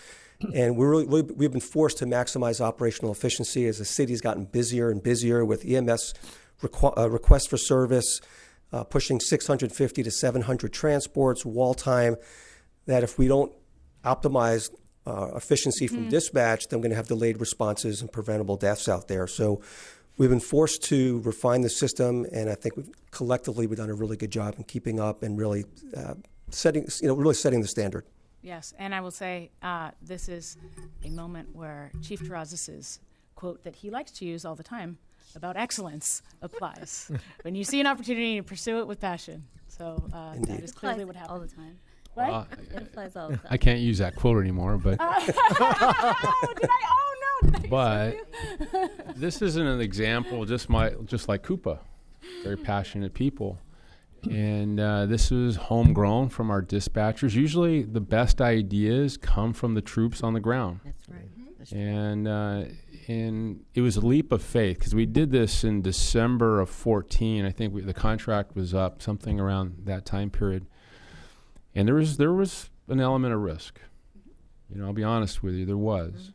And we've been forced to maximize operational efficiency as the city's gotten busier and busier with EMS requests for service, pushing 650 to 700 transports, wall time, that if we don't optimize efficiency from dispatch, then we're going to have delayed responses and preventable deaths out there. So we've been forced to refine the system, and I think collectively we've done a really good job in keeping up and really setting the standard. Yes, and I will say this is a moment where Chief Terrazas's quote that he likes to use all the time about excellence applies. When you see an opportunity, you pursue it with passion. So that is clearly what happened. All the time. What? It applies all the time. I can't use that quote anymore, but Did I? Oh, no. Did I but show you? this isn't an example just like Koopa, very passionate people. And this was homegrown from our dispatchers. Usually the best ideas come from the troops on the ground. That's right. That's And it was a leap of faith because we did this in December of 14. I think the contract was up something around that time period. And there was an element of risk. You know, I'll be honest with you, there was.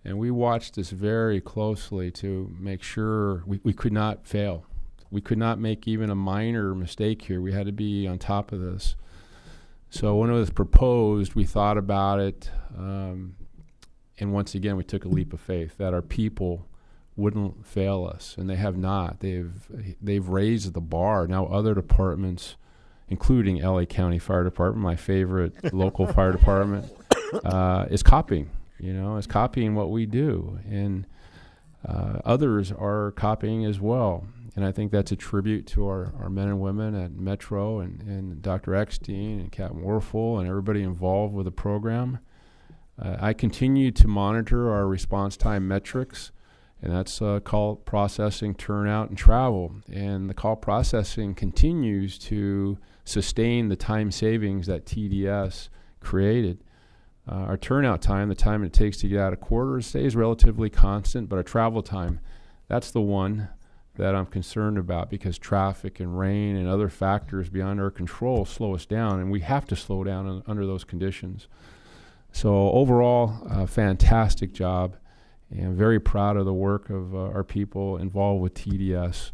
And we watched this very closely to make sure we could not fail. We could not make even a minor mistake here. We had to be on top of this. So when it was proposed, we thought about it, and once again, we took a leap of faith that our people wouldn't fail us, and they have not. They've raised the bar. Now other departments, including LA County Fire Department, my favorite local fire department, is copying. You know, is copying what we do, and others are copying as well. And I think that's a tribute to our men and women at Metro and Dr. Eckstein and Captain Warfel and everybody involved with the program. I continue to monitor our response time metrics, and that's call processing, turnout, and travel. And the call processing continues to sustain the time savings that TDS created. Our turnout time, the time it takes to get out of quarters, stays relatively constant, but our travel time, that's the one that I'm concerned about because traffic and rain and other factors beyond our control slow us down, and we have to slow down under those conditions. So overall, a fantastic job, and very proud of the work of our people involved with TDS.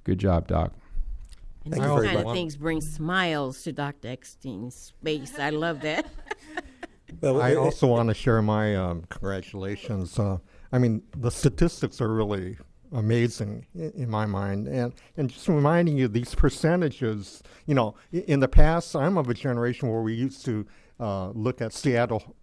Good job, Doc. And Thank these you very kind of much. things bring smiles to Dr. Eckstein's face. I love that. Well, I also want to share my congratulations. I mean, the statistics are really amazing in my mind. And just reminding you, these percentages, you know, in the past, I'm of a generation where we used to look at Seattle,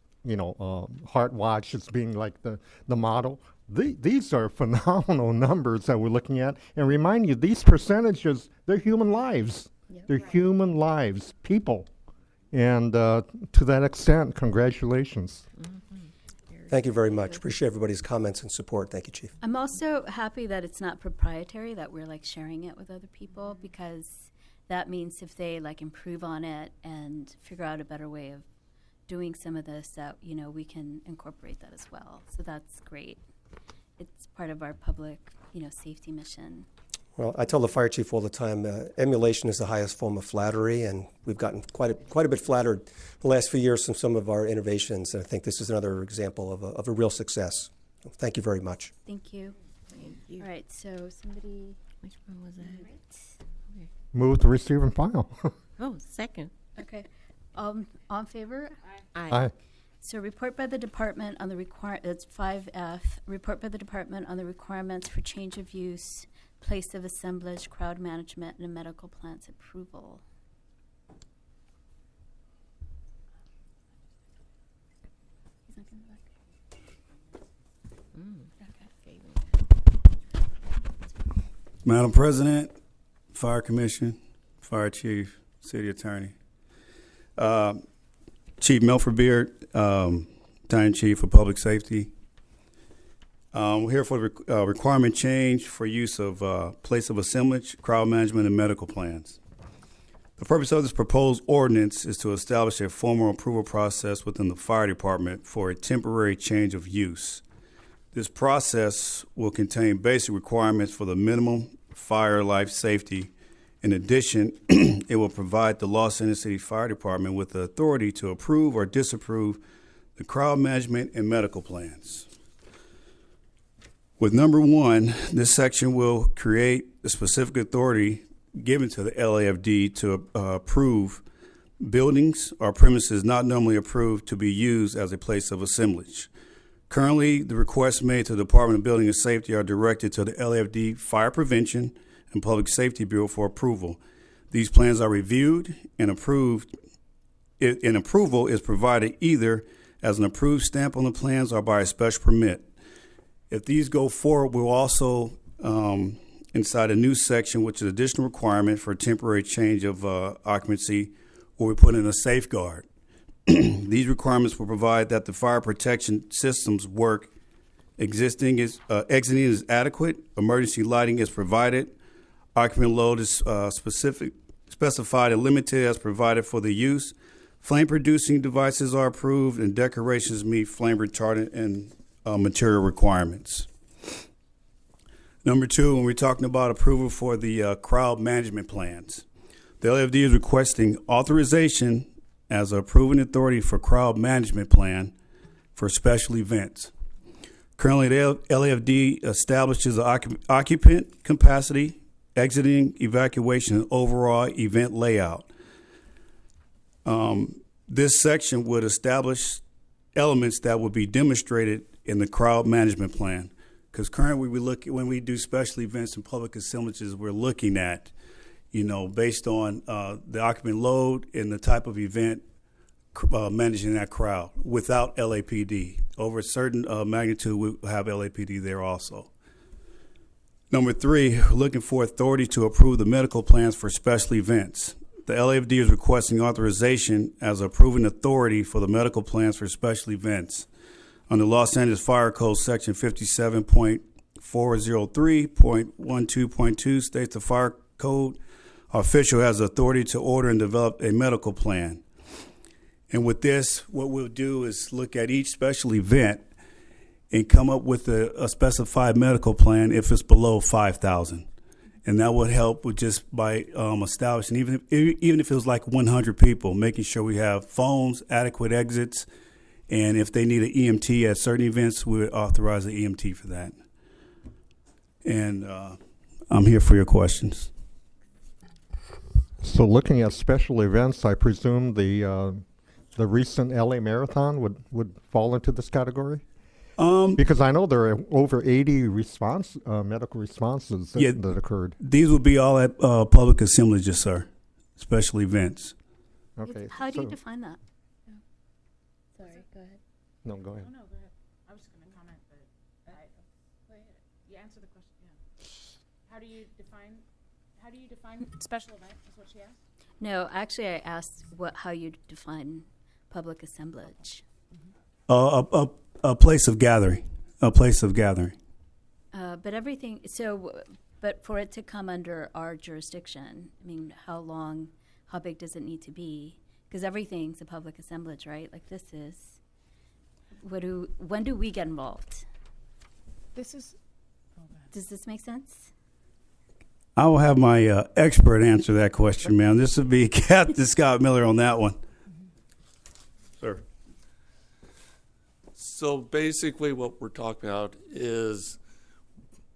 Heart Watch as being like the model. These are phenomenal numbers that we're looking at. And remind you, these percentages, they're human lives. Yep. They're human lives, people. And to that extent, congratulations. Thank you very much. Appreciate everybody's comments and support. Thank you, Chief. I'm also happy that it's not proprietary, that we're like sharing it with other people, because that means if they like improve on it and figure out a better way of doing some of this, that, you know, we can incorporate that as well. So that's great. It's part of our public, you know, safety mission. Well, I tell the fire chief all the time, emulation is the highest form of flattery, and we've gotten quite a bit flattered the last few years from some of our innovations, and I think this is another example of a real success. So thank you very much. Thank you. Thank you. All right, so somebody. Which one was that? Move to receive and file. Oh, second. Okay. On favor? Aye. So report by the department on the it's 5F. Report by the department on the requirements for change of use, place of assemblage, crowd management, and medical plans approval. He's not coming back. Okay. Madam President, Fire Commission, Fire Chief, City Attorney. Chief Milford Beard, Battalion Chief for Public Safety. We're here for the requirement change for use of place of assemblage, crowd management, and medical plans. The purpose of this proposed ordinance is to establish a formal approval process within the fire department for a temporary change of use. This process will contain basic requirements for the minimum fire life safety. In addition, it will provide the Los Angeles City Fire Department with the authority to approve or disapprove the crowd management and medical plans. With number 1, this section will create the specific authority given to the LAFD to approve buildings or premises not normally approved to be used as a place of assemblage. Currently, the requests made to the Department of Building and Safety are directed to the LAFD Fire Prevention and Public Safety Bureau for approval. These plans are reviewed and approved, and approval is provided either as an approved stamp on the plans or by a special permit. If these go forward, we'll also, inside a new section, which is additional requirement for temporary change of occupancy, where we put in a safeguard. These requirements will provide that the fire protection systems work. Exiting is adequate. Emergency lighting is provided. Occupant load is specified and limited as provided for the use. Flame-producing devices are approved, and decorations meet flame retardant and material requirements. Number 2, when we're talking about approval for the crowd management plans, the LAFD is requesting authorization as an approving authority for crowd management plan for special events. Currently, the LAFD establishes occupant capacity, exiting, evacuation, and overall event layout. This section would establish elements that would be demonstrated in the crowd management plan. Because currently, when we do special events and public assemblages, we're looking at, based on the occupant load and the type of event, managing that crowd without LAPD. Over a certain magnitude, we have LAPD there also. Number 3, we're looking for authority to approve the medical plans for special events. The LAFD is requesting authorization as approving authority for the medical plans for special events. Under Los Angeles Fire Code Section 57.403.12.2 states the fire code official has authority to order and develop a medical plan. And with this, what we'll do is look at each special event and come up with a specified medical plan if it's below 5,000. And that would help with just by establishing, even if it was like 100 people, making sure we have phones, adequate exits, and if they need an EMT at certain events, we would authorize an EMT for that. And I'm here for your questions. So looking at special events, I presume the recent LA Marathon would fall into this category? Because I know there are over 80 medical responses that occurred. These would be all at public assemblages, sir, special events. Okay. How do you define that? Sorry, go ahead. No, go ahead. Oh, no, go ahead. I was just going to comment, but go ahead. You answer the question, yeah. How do you define special event, is what she asked? No, actually, I asked how you define public assemblage. a place of gathering, But everything, but for it to come under our jurisdiction, I mean, how big does it need to be? Because everything's a public assemblage, right? Like this is. When do we get involved? Does this make sense? I will have my expert answer that question, ma'am. This would be Captain Scott Miller on that one. Sir. So basically what we're talking about is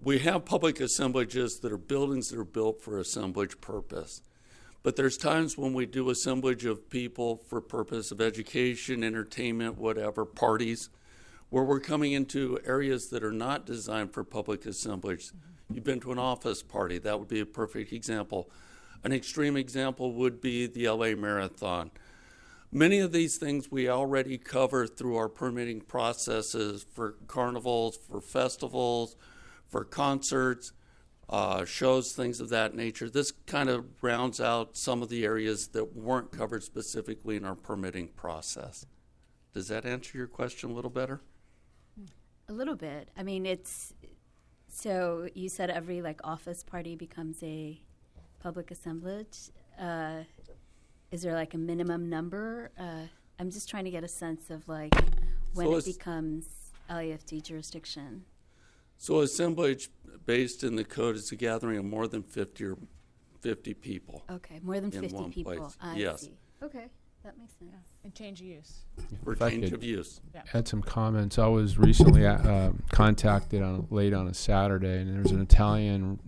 we have public assemblages that are buildings that are built for assemblage purpose. But there's times when we do assemblage of people for purpose of education, entertainment, whatever, parties, where we're coming into areas that are not designed for public assemblage. You've been to an office party. That would be a perfect example. An extreme example would be the LA Marathon. Many of these things we already cover through our permitting processes for carnivals, for festivals, for concerts, shows, things of that nature. This kind of rounds out some of the areas that weren't covered specifically in our permitting process. Does that answer your question a little better? A little bit. I mean, so you said every office party becomes a public assemblage. Is there a minimum number? I'm just trying to get a sense of when it becomes LAFD jurisdiction. So assemblage based in the code is a gathering of more than 50 people. Okay, more than 50 people. Place. I yes. see. Okay, that makes sense. And change of use. For change of use. Add some comments. I was recently contacted late on a Saturday, and there's an Italian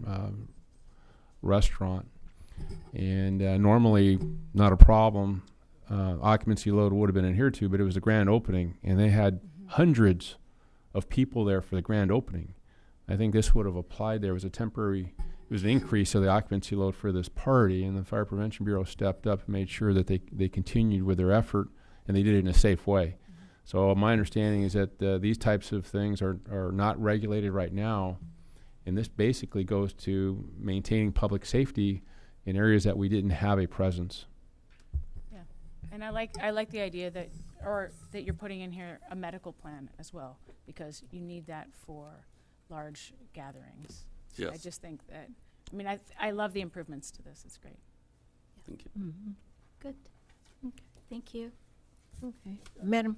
restaurant, and normally not a problem. Occupancy load would have been adhered to, but it was a grand opening, and they had hundreds of people there for the grand opening. I think this would have applied. There was it was an increase of the occupancy load for this party, and the Fire Prevention Bureau stepped up and made sure that they continued with their effort, and they did it in a safe way. So my understanding is that these types of things are not regulated right now, and this basically goes to maintaining public safety in areas that we didn't have a presence. Yeah, and I like the idea that you're putting in here a medical plan as well, because you need that for large gatherings. Yes. I just think that, I love the improvements to this. It's great. Thank you. Mm-hmm. Good. Okay. Thank you. Okay. Madam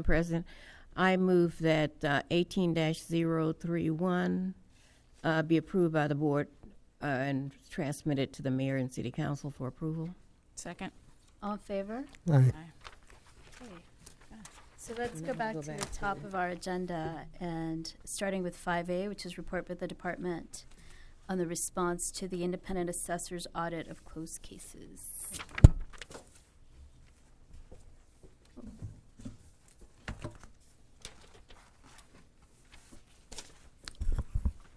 President, I move that 18-031 be approved by the board and transmitted to the mayor and city council for approval. Second. All in favor? Aye. Okay. So let's go back to the top of our agenda, and starting with 5A, which is report by the department on the response to the independent assessor's audit of closed cases.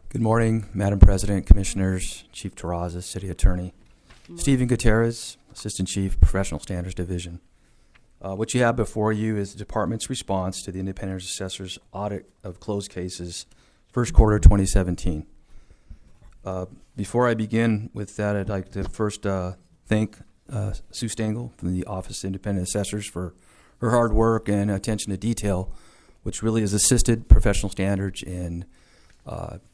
Good morning, Madam President, Commissioners, Chief Terrazas, City Attorney. Stephen Gutierrez, Assistant Chief, Professional Standards Division. What you have before you is the department's response to the independent assessor's audit of closed cases, first quarter 2017. Before I begin with that, I'd like to first thank Sue Stengel from the Office of Independent Assessors for her hard work and attention to detail, which really has assisted professional standards in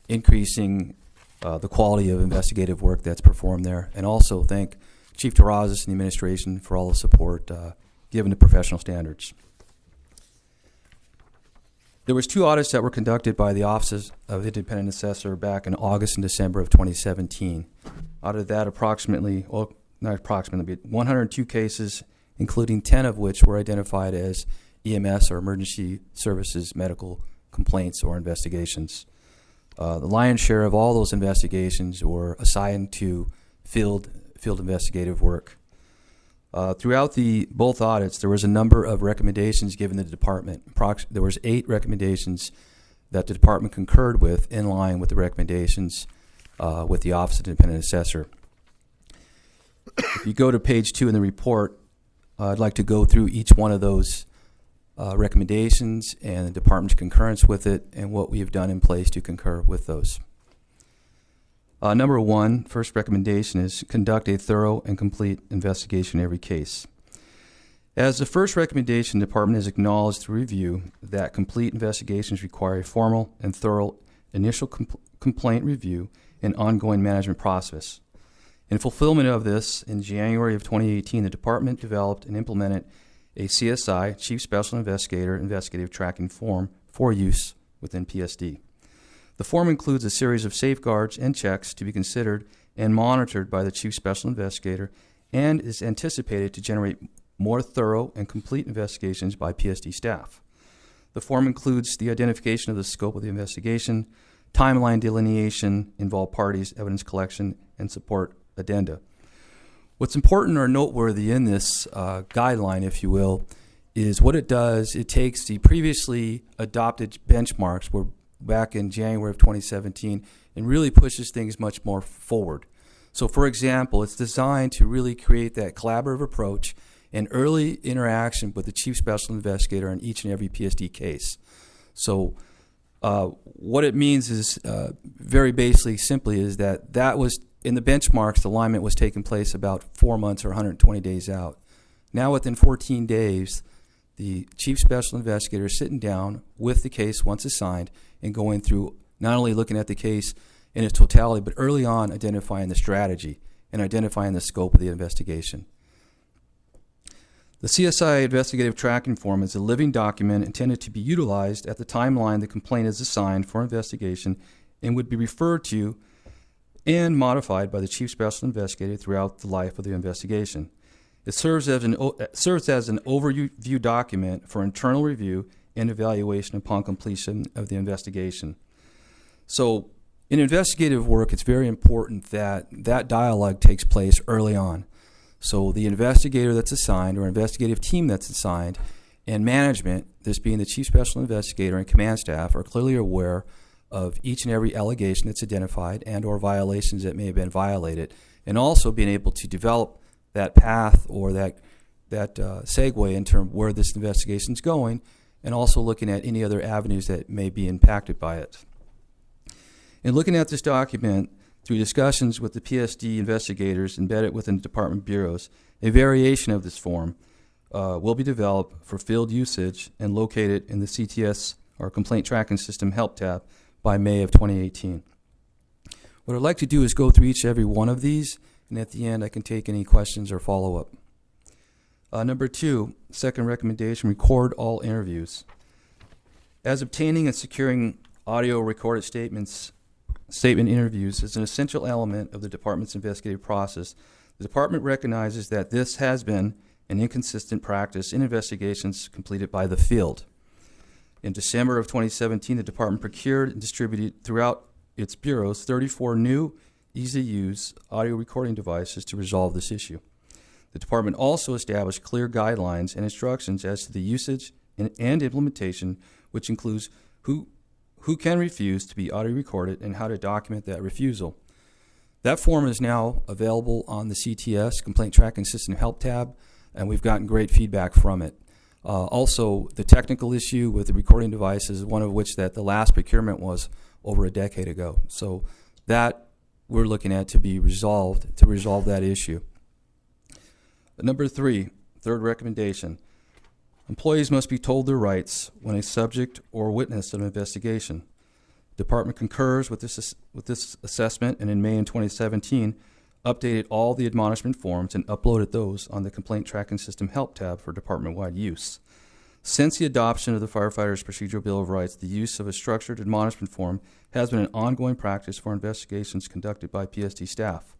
increasing the quality of investigative work that's performed there. And also thank Chief Terrazas and the administration for all the support given to professional standards. There was 2 audits that were conducted by the Office of Independent Assessor back in August and December of 2017. Out of that, approximately, well, not approximately, but 102 cases, including 10 of which were identified as EMS or emergency services medical complaints or investigations. The lion's share of all those investigations were assigned to field investigative work. Throughout both audits, there was a number of recommendations given to the department. There was 8 recommendations that the department concurred with, in line with the recommendations with the Office of Independent Assessor. If you go to page 2 in the report, I'd like to go through each one of those recommendations and the department's concurrence with it and what we have done in place to concur with those. Number 1, first recommendation is conduct a thorough and complete investigation in every case. As the first recommendation, the department has acknowledged through review that complete investigations require a formal and thorough initial complaint review and ongoing management process. In fulfillment of this, in January of 2018, the department developed and implemented a CSI, Chief Special Investigator, investigative tracking form for use within PSD. The form includes a series of safeguards and checks to be considered and monitored by the Chief Special Investigator and is anticipated to generate more thorough and complete investigations by PSD staff. The form includes the identification of the scope of the investigation, timeline delineation, involved parties, evidence collection, and support addenda. What's important or noteworthy in this guideline, if you will, is what it does. It takes the previously adopted benchmarks, were back in January of 2017, and really pushes things much more forward. So, for example, it's designed to really create that collaborative approach and early interaction with the Chief Special Investigator in each and every PSD case. So what it means is very basically, simply, is that was, in the benchmarks, the alignment was taking place about 4 months or 120 days out. Now within 14 days, the Chief Special Investigator is sitting down with the case once assigned and going through, not only looking at the case in its totality, but early on identifying the strategy and identifying the scope of the investigation. The CSI Investigative Tracking Form is a living document intended to be utilized at the timeline the complaint is assigned for investigation and would be referred to and modified by the Chief Special Investigator throughout the life of the investigation. It serves as an overview document for internal review and evaluation upon completion of the investigation. So in investigative work, it's very important that that dialogue takes place early on. So the investigator that's assigned, or investigative team that's assigned, and management, this being the Chief Special Investigator and command staff, are clearly aware of each and every allegation that's identified and or violations that may have been violated, and also being able to develop that path or that segue in terms of where this investigation is going, and also looking at any other avenues that may be impacted by it. In looking at this document, through discussions with the PSD investigators embedded within the department bureaus, a variation of this form will be developed for field usage and located in the CTS, or Complaint Tracking System Help tab, by May of 2018. What I'd like to do is go through each and every one of these, and at the end I can take any questions or follow-up. Number 2, second recommendation, record all interviews. As obtaining and securing audio recorded statement interviews is an essential element of the department's investigative process, the department recognizes that this has been an inconsistent practice in investigations completed by the field. In December of 2017, the department procured and distributed throughout its bureaus 34 new, easy-to-use audio recording devices to resolve this issue. The department also established clear guidelines and instructions as to the usage and implementation, which includes who can refuse to be audio recorded and how to document that refusal. That form is now available on the CTS, Complaint Tracking System Help tab, and we've gotten great feedback from it. Also, the technical issue with the recording devices, one of which that the last procurement was over a decade ago. So that we're looking at to be resolved, to resolve that issue. Number 3, third recommendation. Employees must be told their rights when a subject or witness of an investigation. The department concurs with this assessment, and in May 2017, updated all the admonishment forms and uploaded those on the Complaint Tracking System Help tab for department-wide use. Since the adoption of the Firefighters Procedural Bill of Rights, the use of a structured admonishment form has been an ongoing practice for investigations conducted by PSD staff.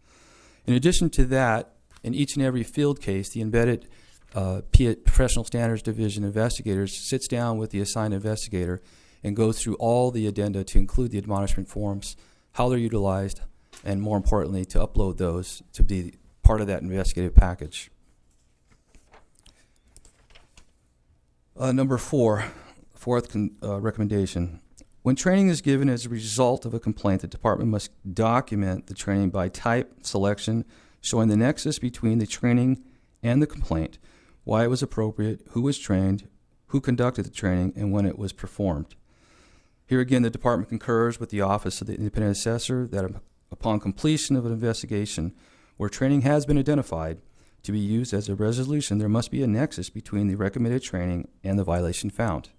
In addition to that, in each and every field case, the embedded Professional Standards Division investigators sits down with the assigned investigator and goes through all the addenda to include the admonishment forms, how they're utilized, and more importantly, to upload those to be part of that investigative package. Number 4, fourth recommendation. When training is given as a result of a complaint, the department must document the training by type, selection, showing the nexus between the training and the complaint, why it was appropriate, who was trained, who conducted the training, and when it was performed. Here again, the department concurs with the Office of the Independent Assessor that upon completion of an investigation where training has been identified, to be used as a resolution, there must be a nexus between the recommended training and the violation found.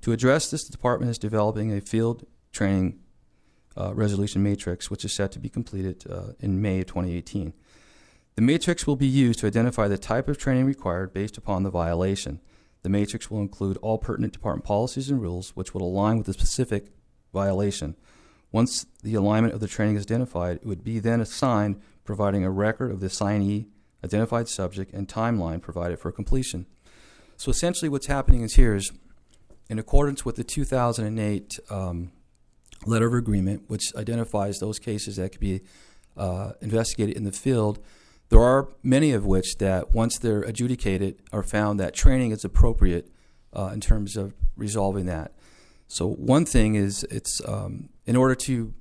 To address this, the department is developing a field training resolution matrix, which is set to be completed in May of 2018. The matrix will be used to identify the type of training required based upon the violation. The matrix will include all pertinent department policies and rules, which will align with the specific violation. Once the alignment of the training is identified, it would be then assigned, providing a record of the assignee, identified subject, and timeline provided for completion. So essentially what's happening is here is, in accordance with the 2008 letter of agreement, which identifies those cases that could be investigated in the field, there are many of which that once they're adjudicated are found that training is appropriate in terms of resolving that. So one thing is it's in order to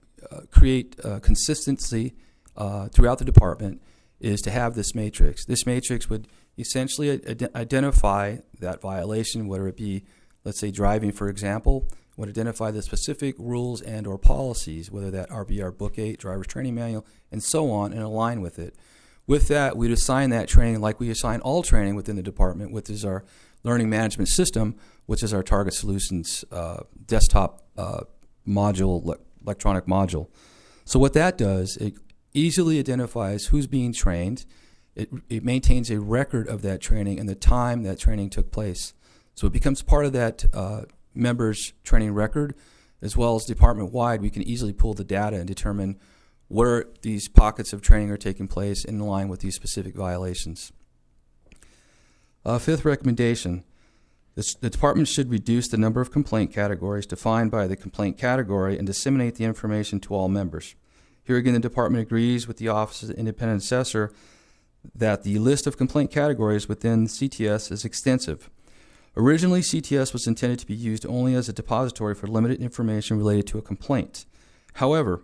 create consistency throughout the department is to have this matrix. This matrix would essentially identify that violation, whether it be, let's say, driving, for example, would identify the specific rules and or policies, whether that RBR Book 8, Driver's Training Manual, and so on, and align with it. With that, we'd assign that training like we assign all training within the department, which is our learning management system, which is our Target Solutions desktop module, electronic module. So what that does, it easily identifies who's being trained. It maintains a record of that training and the time that training took place. So it becomes part of that member's training record, as well as department-wide. We can easily pull the data and determine where these pockets of training are taking place in line with these specific violations. Fifth recommendation, the department should reduce the number of complaint categories defined by the complaint category and disseminate the information to all members. Here again, the department agrees with the Office of the Independent Assessor that the list of complaint categories within CTS is extensive. Originally, CTS was intended to be used only as a depository for limited information related to a complaint. However,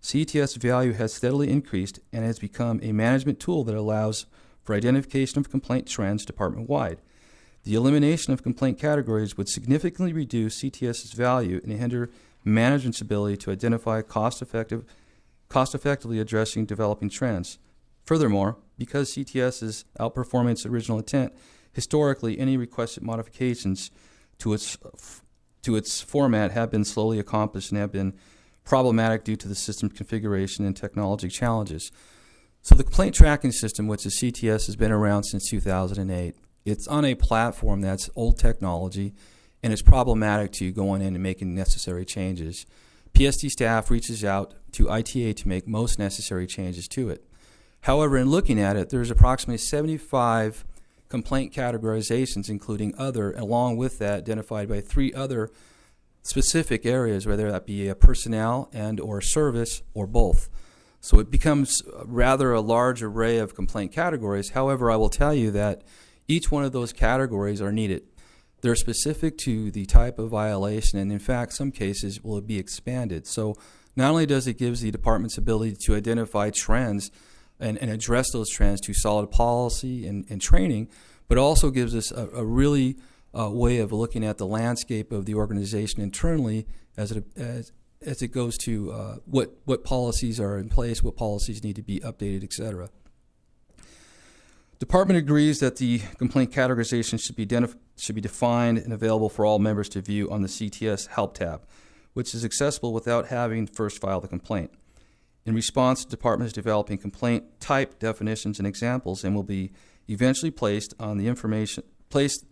CTS value has steadily increased and has become a management tool that allows for identification of complaint trends department-wide. The elimination of complaint categories would significantly reduce CTS's value and hinder management's ability to identify cost-effectively addressing developing trends. Furthermore, because CTS is outperforming its original intent, historically any requested modifications to its format have been slowly accomplished and have been problematic due to the system configuration and technology challenges. So the complaint tracking system, which is CTS, has been around since 2008. It's on a platform that's old technology, and it's problematic to going in and making necessary changes. PSD staff reaches out to ITA to make most necessary changes to it. However, in looking at it, there's approximately 75 complaint categorizations, including other, along with that identified by 3 other specific areas, whether that be a personnel and or service or both. So it becomes rather a large array of complaint categories. However, I will tell you that each one of those categories are needed. They're specific to the type of violation, and in fact, some cases will be expanded. So not only does it give the department's ability to identify trends and address those trends to solid policy and training, but also gives us a really way of looking at the landscape of the organization internally as it goes to what policies are in place, what policies need to be updated, etc. Department agrees that the complaint categorization should be defined and available for all members to view on the CTS Help tab, which is accessible without having to first file the complaint. In response, the department is developing complaint type definitions and examples and will be eventually place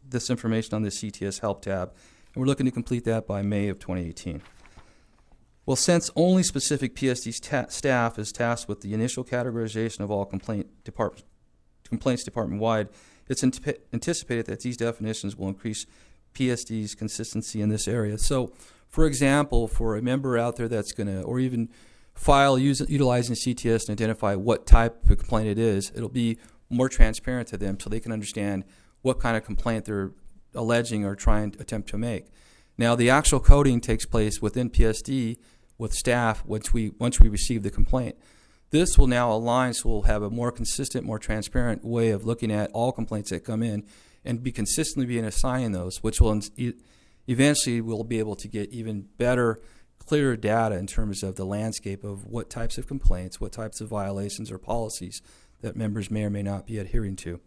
this information on the CTS Help tab, and we're looking to complete that by May of 2018. Well, since only specific PSD staff is tasked with the initial categorization of all complaints department-wide, it's anticipated that these definitions will increase PSD's consistency in this area. So, for example, for a member out there that's going to, or even file utilizing CTS and identify what type of complaint it is, it'll be more transparent to them so they can understand what kind of complaint they're alleging or trying to attempt to make. Now, the actual coding takes place within PSD with staff once we receive the complaint. This will now align, so we'll have a more consistent, more transparent way of looking at all complaints that come in and be consistently being assigning those, which will eventually we'll be able to get even better, clearer data in terms of the landscape of what types of complaints, what types of violations or policies that members may or may not be adhering to.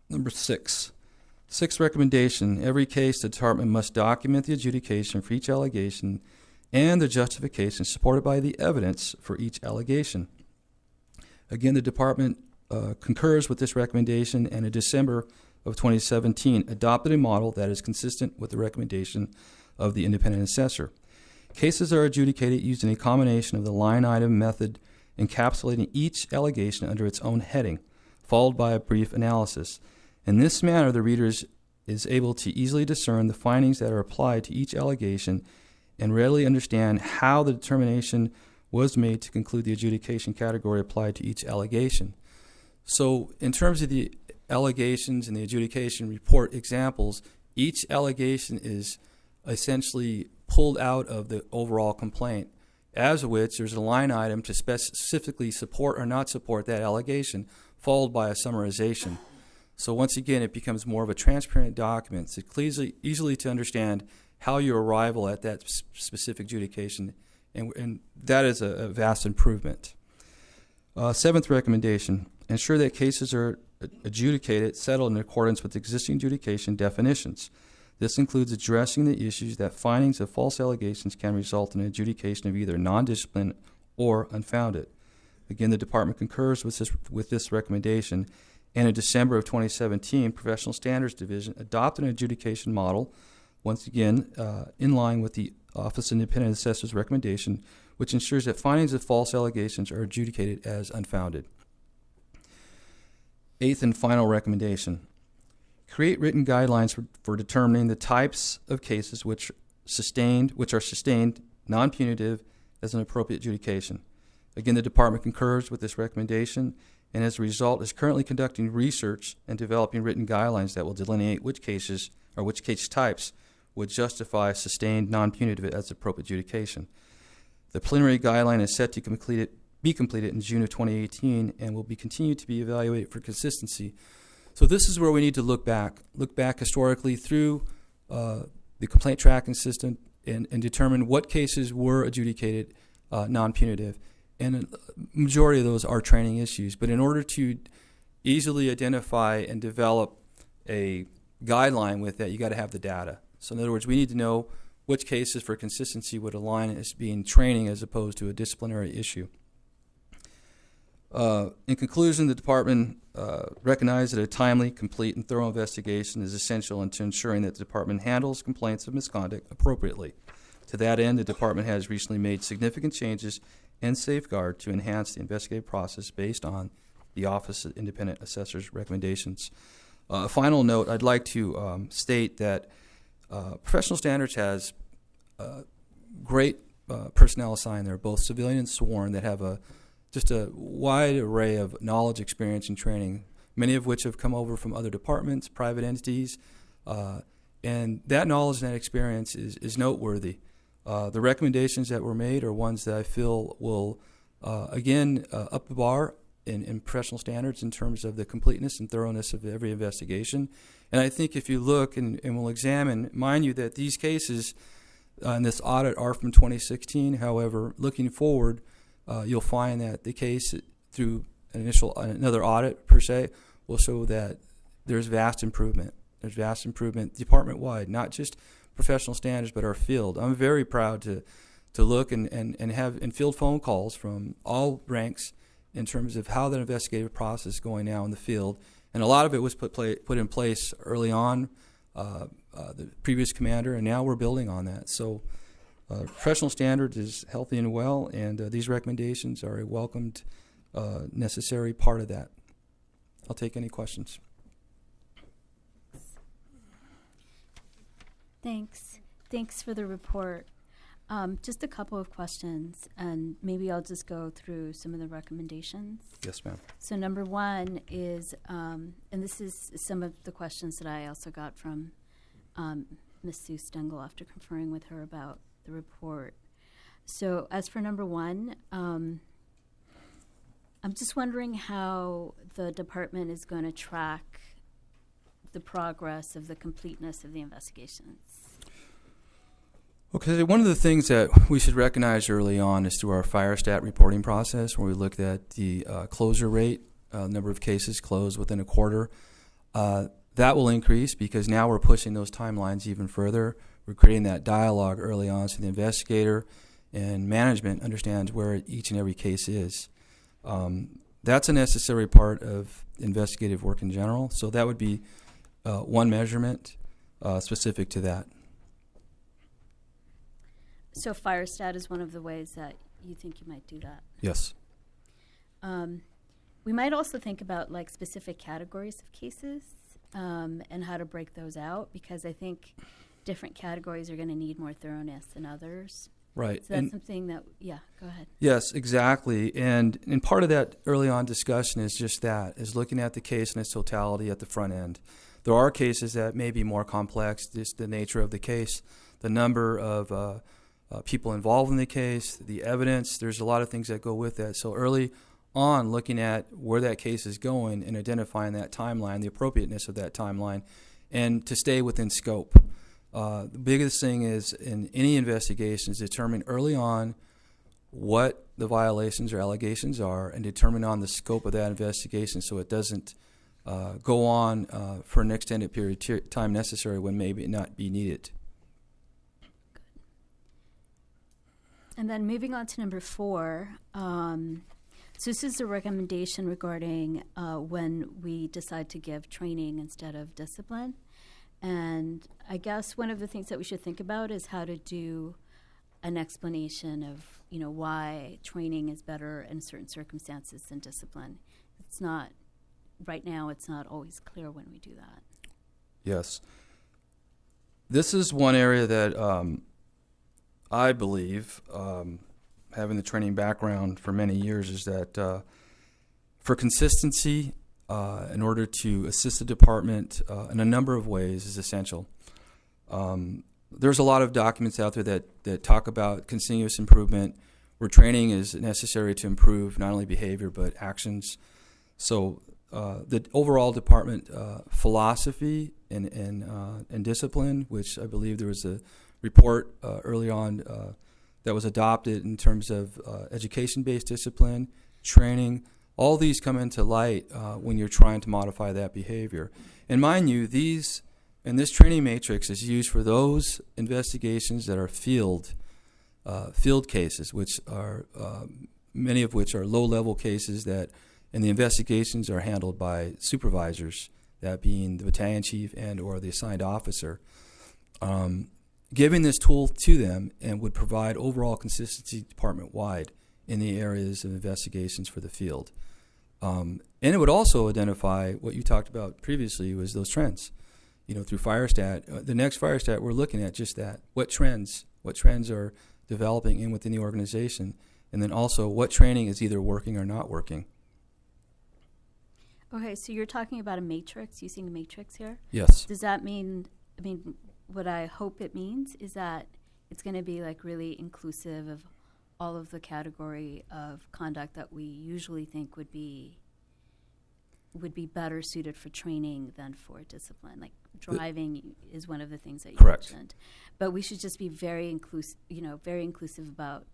Number 6. Sixth recommendation, every case the department must document the adjudication for each allegation and the justification supported by the evidence for each allegation. Again, the department concurs with this recommendation, and in December of 2017 adopted a model that is consistent with the recommendation of the independent assessor. Cases are adjudicated using a combination of the line item method encapsulating each allegation under its own heading, followed by a brief analysis. In this manner, the reader is able to easily discern the findings that are applied to each allegation and readily understand how the determination was made to conclude the adjudication category applied to each allegation. So in terms of the allegations and the adjudication report examples, each allegation is essentially pulled out of the overall complaint, as of which there's a line item to specifically support or not support that allegation, followed by a summarization. So once again, it becomes more of a transparent document. It's easily to understand how you arrival at that specific adjudication, and that is a vast improvement. Seventh recommendation, ensure that cases are adjudicated, settled in accordance with existing adjudication definitions. This includes addressing the issues that findings of false allegations can result in an adjudication of either non-discipline or unfounded. Again, the department concurs with this recommendation, and in December of 2017, Professional Standards Division adopted an adjudication model, once again in line with the Office of Independent Assessor's recommendation, which ensures that findings of false allegations are adjudicated as unfounded. Eighth and final recommendation, create written guidelines for determining the types of cases which are sustained, non-punitive, as an appropriate adjudication. Again, the department concurs with this recommendation, and as a result is currently conducting research and developing written guidelines that will delineate which cases or which case types would justify sustained non-punitive as appropriate adjudication. The preliminary guideline is set to be completed in June of 2018 and will be continued to be evaluated for consistency. So this is where we need to look back historically through the complaint tracking system and determine what cases were adjudicated non-punitive. And a majority of those are training issues. But in order to easily identify and develop a guideline with that, you got to have the data. So in other words, we need to know which cases for consistency would align as being training as opposed to a disciplinary issue. In conclusion, the department recognized that a timely, complete, and thorough investigation is essential into ensuring that the department handles complaints of misconduct appropriately. To that end, the department has recently made significant changes and safeguard to enhance the investigative process based on the Office of Independent Assessor's recommendations. A final note, I'd like to state that Professional Standards has great personnel assigned there, both civilian and sworn, that have just a wide array of knowledge, experience, and training, many of which have come over from other departments, private entities, and that knowledge and that experience is noteworthy. The recommendations that were made are ones that I feel will, again, up the bar in professional standards in terms of the completeness and thoroughness of every investigation. And I think if you look and we'll examine, mind you that these cases in this audit are from 2016. However, looking forward, you'll find that the case through another audit per se will show that there's vast improvement. There's vast improvement department-wide, not just professional standards, but our field. I'm very proud to look and field phone calls from all ranks in terms of how the investigative process is going now in the field. And a lot of it was put in place early on, the previous commander, and now we're building on that. So professional standards is healthy and well, and these recommendations are a welcomed, necessary part of that. I'll take any questions. Thanks for the report. Just a couple of questions, and maybe I'll just go through some of the recommendations. Yes, ma'am. So number one is, and this is some of the questions that I also got from Ms. Sue Stengel after conferring with her about the report. So as for number one, I'm just wondering how the department is going to track the progress of the completeness of the investigations. Okay, one of the things that we should recognize early on is through our fire stat reporting process, where we looked at the closure rate, number of cases closed within a quarter. That will increase because now we're pushing those timelines even further. We're creating that dialogue early on so the investigator and management understands where each and every case is. That's a necessary part of investigative work in general, so that would be one measurement specific to that. So FireStat is one of the ways that you think you might do that. Yes. We might also think about like specific categories of cases and how to break those out, because I think different categories are going to need more thoroughness than others. Right. So that's something that, yeah, go ahead. Yes, exactly. And part of that early on discussion is just that, is looking at the case in its totality at the front end. There are cases that may be more complex, just the nature of the case, the number of people involved in the case, the evidence. There's a lot of things that go with that. So early on, looking at where that case is going and identifying that timeline, the appropriateness of that timeline, and to stay within scope. The biggest thing is in any investigations, determine early on what the violations or allegations are and determine on the scope of that investigation so it doesn't go on for an extended period of time necessary when maybe it not be needed. And then moving on to number 4, so this is a recommendation regarding when we decide to give training instead of discipline. And I guess one of the things that we should think about is how to do an explanation of, you know, why training is better in certain circumstances than discipline. It's not, right now, it's not always clear when we do that. Yes. This is one area that I believe, having the training background for many years, is that for consistency, in order to assist the department in a number of ways is essential. There's a lot of documents out there that talk about continuous improvement, where training is necessary to improve not only behavior but actions. So the overall department philosophy and discipline, which I believe there was a report early on that was adopted in terms of education-based discipline, training. All these come into light when you're trying to modify that behavior. And mind you, this training matrix is used for those investigations that are field cases, which are many of which are low-level cases and the investigations are handled by supervisors, that being the battalion chief and or the assigned officer. Giving this tool to them and would provide overall consistency department-wide in the areas of investigations for the field. And it would also identify what you talked about previously, was those trends. You know, through FireStat, the next FireStat, we're looking at just that. What trends are developing in within the organization, and then also what training is either working or not working. Okay, so you're talking about a matrix, using a matrix here? Yes. Does that mean, what I hope it means is that it's going to be like really inclusive of all of the category of conduct that we usually think would be better suited for training than for discipline. Like driving is one of the things that you mentioned. But we should just be very inclusive about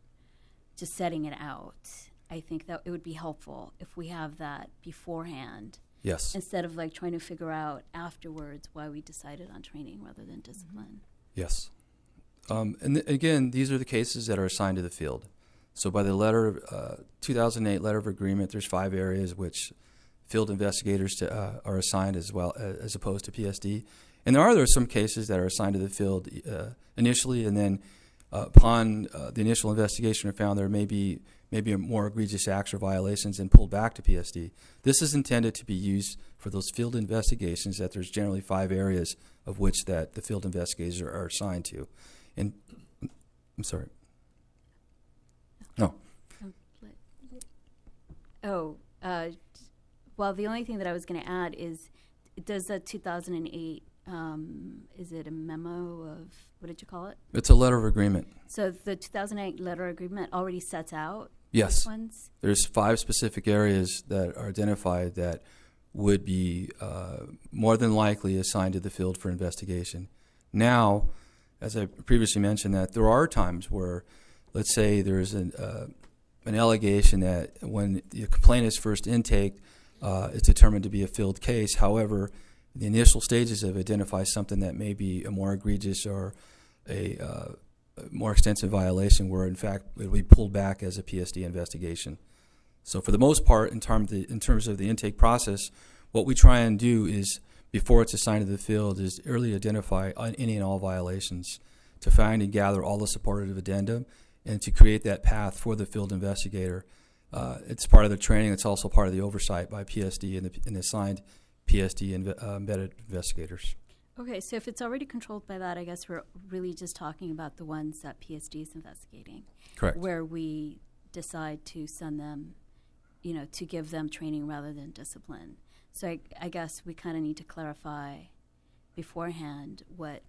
just setting it out. I think that it would be helpful if we have that beforehand. Yes. Instead of like trying to figure out afterwards why we decided on training rather than discipline. Yes. Again, these are the cases that are assigned to the field. So by the 2008 letter of agreement, there's 5 areas which field investigators are assigned as well, as opposed to PSD. And there are some cases that are assigned to the field initially, and then upon the initial investigation are found there may be more egregious acts or violations and pulled back to PSD. This is intended to be used for those field investigations that there's generally 5 areas of which that the field investigators are assigned to. And I'm sorry. No. Well, the only thing that I was going to add is, does the 2008, is it a memo of, what did you call it? It's a letter of agreement. So the 2008 letter of agreement already sets out Yes. which ones? There's 5 specific areas that are identified that would be more than likely assigned to the field for investigation. Now, as I previously mentioned, that there are times where, let's say there's an allegation that when the complaint is first intake, it's determined to be a filled case. However, the initial stages have identified something that may be a more egregious or a more extensive violation where, in fact, it will be pulled back as a PSD investigation. So for the most part, in terms of the intake process, what we try and do is, before it's assigned to the field, is early identify any and all violations to find and gather all the supportive addendum and to create that path for the field investigator. It's part of the training. It's also part of the oversight by PSD and the assigned PSD embedded investigators. Okay, so if it's already controlled by that, I guess we're really just talking about the ones that PSD is investigating. Correct. Where we decide to send them, to give them training rather than discipline. So I guess we kind of need to clarify beforehand what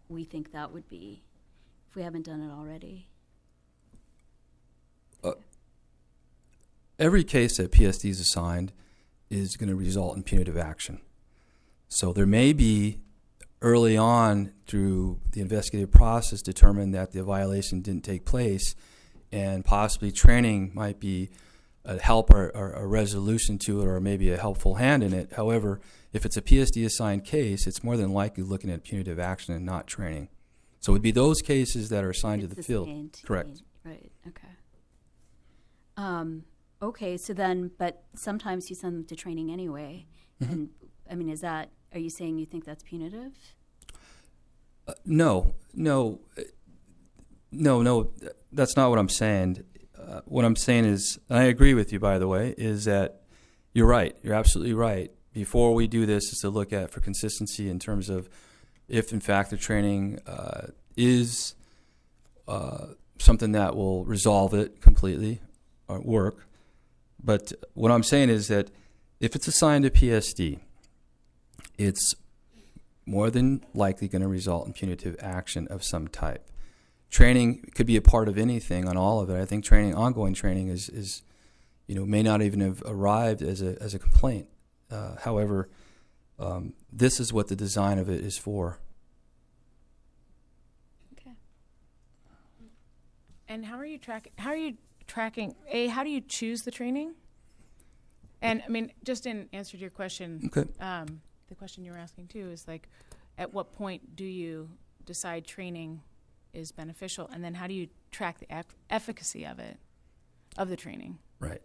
we think that would be, if we haven't done it already. Every case that PSD is assigned is going to result in punitive action. So there may be, early on through the investigative process, determined that the violation didn't take place, and possibly training might be a help or a resolution to it, or maybe a helpful hand in it. However, if it's a PSD assigned case, it's more than likely looking at punitive action and not training. So it would be those cases that are assigned to the field. Correct. Right, okay. Okay, so then, but sometimes you send them to training anyway. Mm-hmm. And I mean, are you saying you think that's punitive? No, that's not what I'm saying. What I'm saying is, and I agree with you, by the way, is that you're right. You're absolutely right. Before we do this, is to look at for consistency in terms of if, in fact, the training is something that will resolve it completely or work. But what I'm saying is that if it's assigned to PSD, it's more than likely going to result in punitive action of some type. Training could be a part of anything on all of it. I think ongoing training is may not even have arrived as a complaint. However, this is what the design of it is for. Okay. And how are you tracking? How do you choose the training? And I mean, just in answer to your question, okay. The question you were asking too is like, at what point do you decide training is beneficial, and then how do you track the efficacy of the training? Right.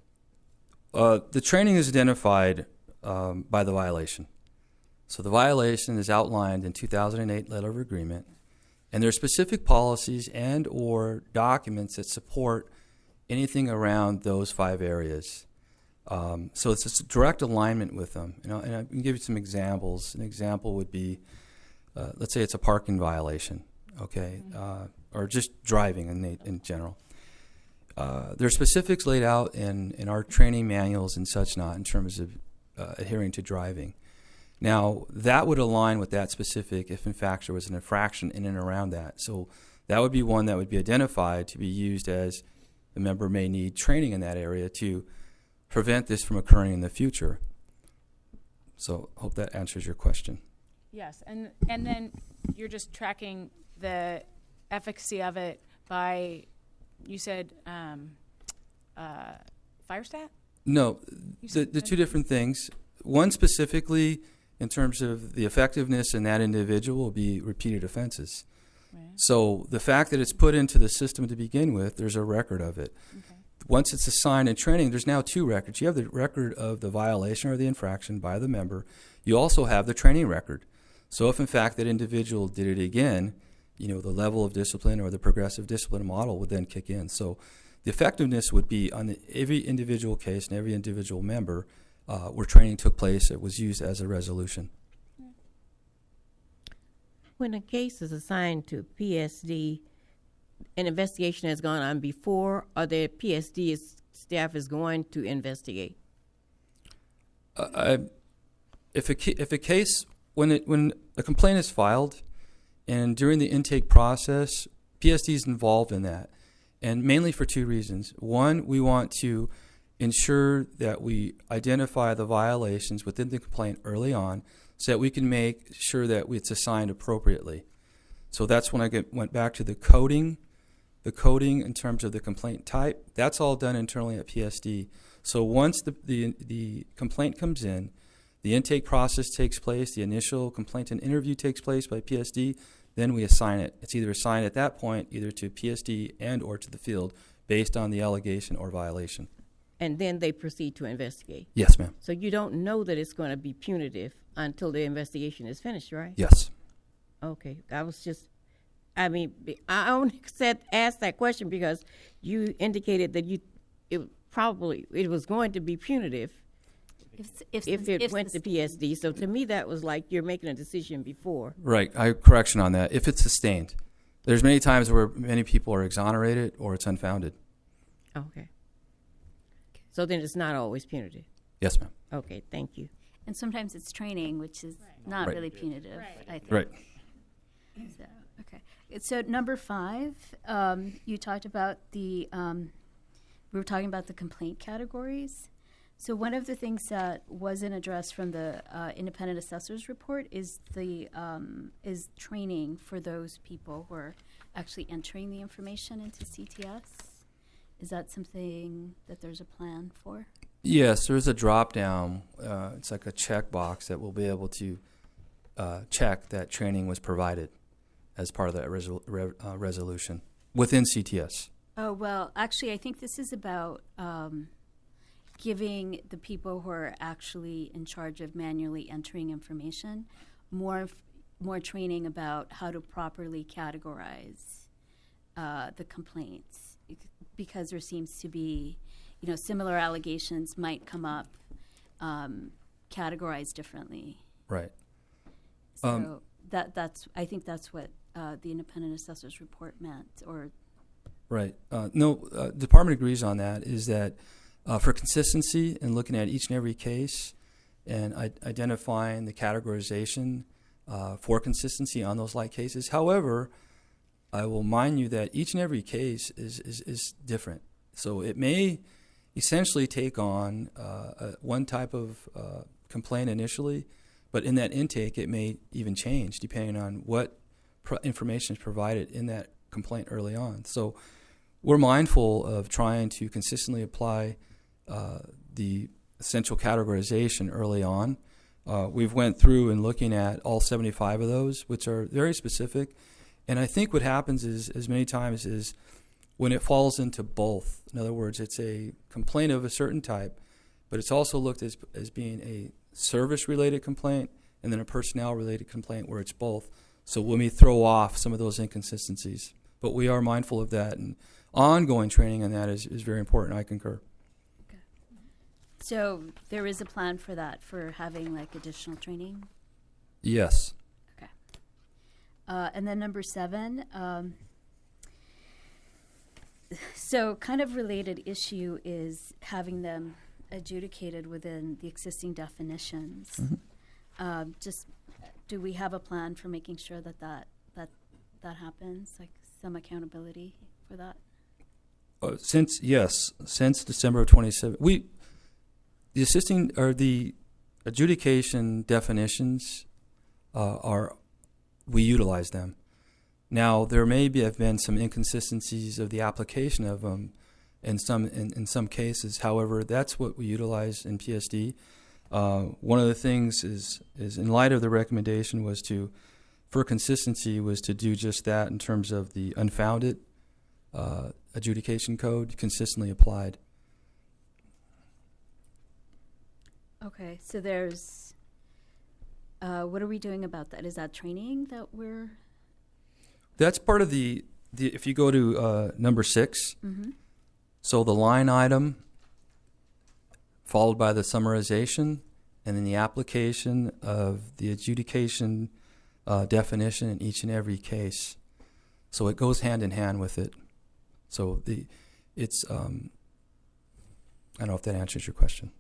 The training is identified by the violation. So the violation is outlined in 2008 letter of agreement, and there are specific policies and or documents that support anything around those 5 areas. So it's a direct alignment with them. And I can give you some examples. An example would be, let's say it's a parking violation, okay, or just driving in general. There are specifics laid out in our training manuals and such not in terms of adhering to driving. Now, that would align with that specific if, in fact, there was an infraction in and around that. So that would be one that would be identified to be used as the member may need training in that area to prevent this from occurring in the future. So I hope that answers your question. Yes, and then you're just tracking the efficacy of it by, you said, FireStat? No, the 2 different things. One specifically, in terms of the effectiveness in that individual, will be repeated offenses. Right. So the fact that it's put into the system to begin with, there's a record of it. Okay. Once it's assigned in training, there's now 2 records. You have the record of the violation or the infraction by the member. You also have the training record. So if, in fact, that individual did it again, the level of discipline or the progressive discipline model would then kick in. So the effectiveness would be on every individual case and every individual member where training took place, it was used as a resolution. When a case is assigned to PSD, an investigation has gone on before, or the PSD staff is going to investigate? If a case, when a complaint is filed, and during the intake process, PSD is involved in that, and mainly for 2 reasons. One, we want to ensure that we identify the violations within the complaint early on so that we can make sure that it's assigned appropriately. So that's when I went back to the coding in terms of the complaint type. That's all done internally at PSD. So once the complaint comes in, the intake process takes place, the initial complaint and interview takes place by PSD, then we assign it. It's either assigned at that point either to PSD and or to the field based on the allegation or violation. And then they proceed to investigate. Yes, ma'am. So you don't know that it's going to be punitive until the investigation is finished, right? Yes. Okay. I only asked that question because you indicated that it was going to be punitive if it went to PSD. So to me, that was like you're making a decision before. Right. Correction on that. If it's sustained. There's many times where many people are exonerated or it's unfounded. Okay. So then it's not always punitive. Yes, ma'am. Okay, thank you. And sometimes it's training, which is not Right. really punitive, I think. Right. So, okay. So number 5, you talked about we were talking about the complaint categories. So one of the things that wasn't addressed from the independent assessor's report is is training for those people who are actually entering the information into CTS. Is that something that there's a plan for? Yes, there's a drop down. It's like a checkbox that will be able to check that training was provided as part of that resolution within CTS. Oh, well, actually, I think this is about giving the people who are actually in charge of manually entering information more training about how to properly categorize the complaints, because there seems to be, similar allegations might come up categorized differently. Right. So I think that's what the independent assessor's report meant, or. Right. No, department agrees on that, is that for consistency and looking at each and every case and identifying the categorization for consistency on those like cases. However, I will mind you that each and every case is different. So it may essentially take on one type of complaint initially, but in that intake it may even change depending on what information is provided in that complaint early on. So we're mindful of trying to consistently apply the essential categorization early on. We've went through and looking at all 75 of those, which are very specific. And I think what happens is, as many times, is when it falls into both. In other words, it's a complaint of a certain type, but it's also looked as being a service-related complaint and then a personnel-related complaint where it's both. So when we throw off some of those inconsistencies. But we are mindful of that, and ongoing training on that is very important. I concur. Okay. So there is a plan for that, for having like additional training? Yes. Okay. And then number 7, so kind of related issue is having them adjudicated within the existing definitions. Mm-hmm. Just, do we have a plan for making sure that happens, like some accountability for that? Since December of 2017, the adjudication definitions we utilize them. Now there may have been some inconsistencies of the application of them in some cases. However, that's what we utilize in PSD. One of the things is in light of the recommendation for consistency was to do just that in terms of the unfounded adjudication code consistently applied. Okay, so there's, what are we doing about that? Is that training that we're? That's part of the if you go to number 6, Mm-hmm. So the line item followed by the summarization and then the application of the adjudication definition in each and every case. So it goes hand in hand with it. So it's I don't know if that answers your question.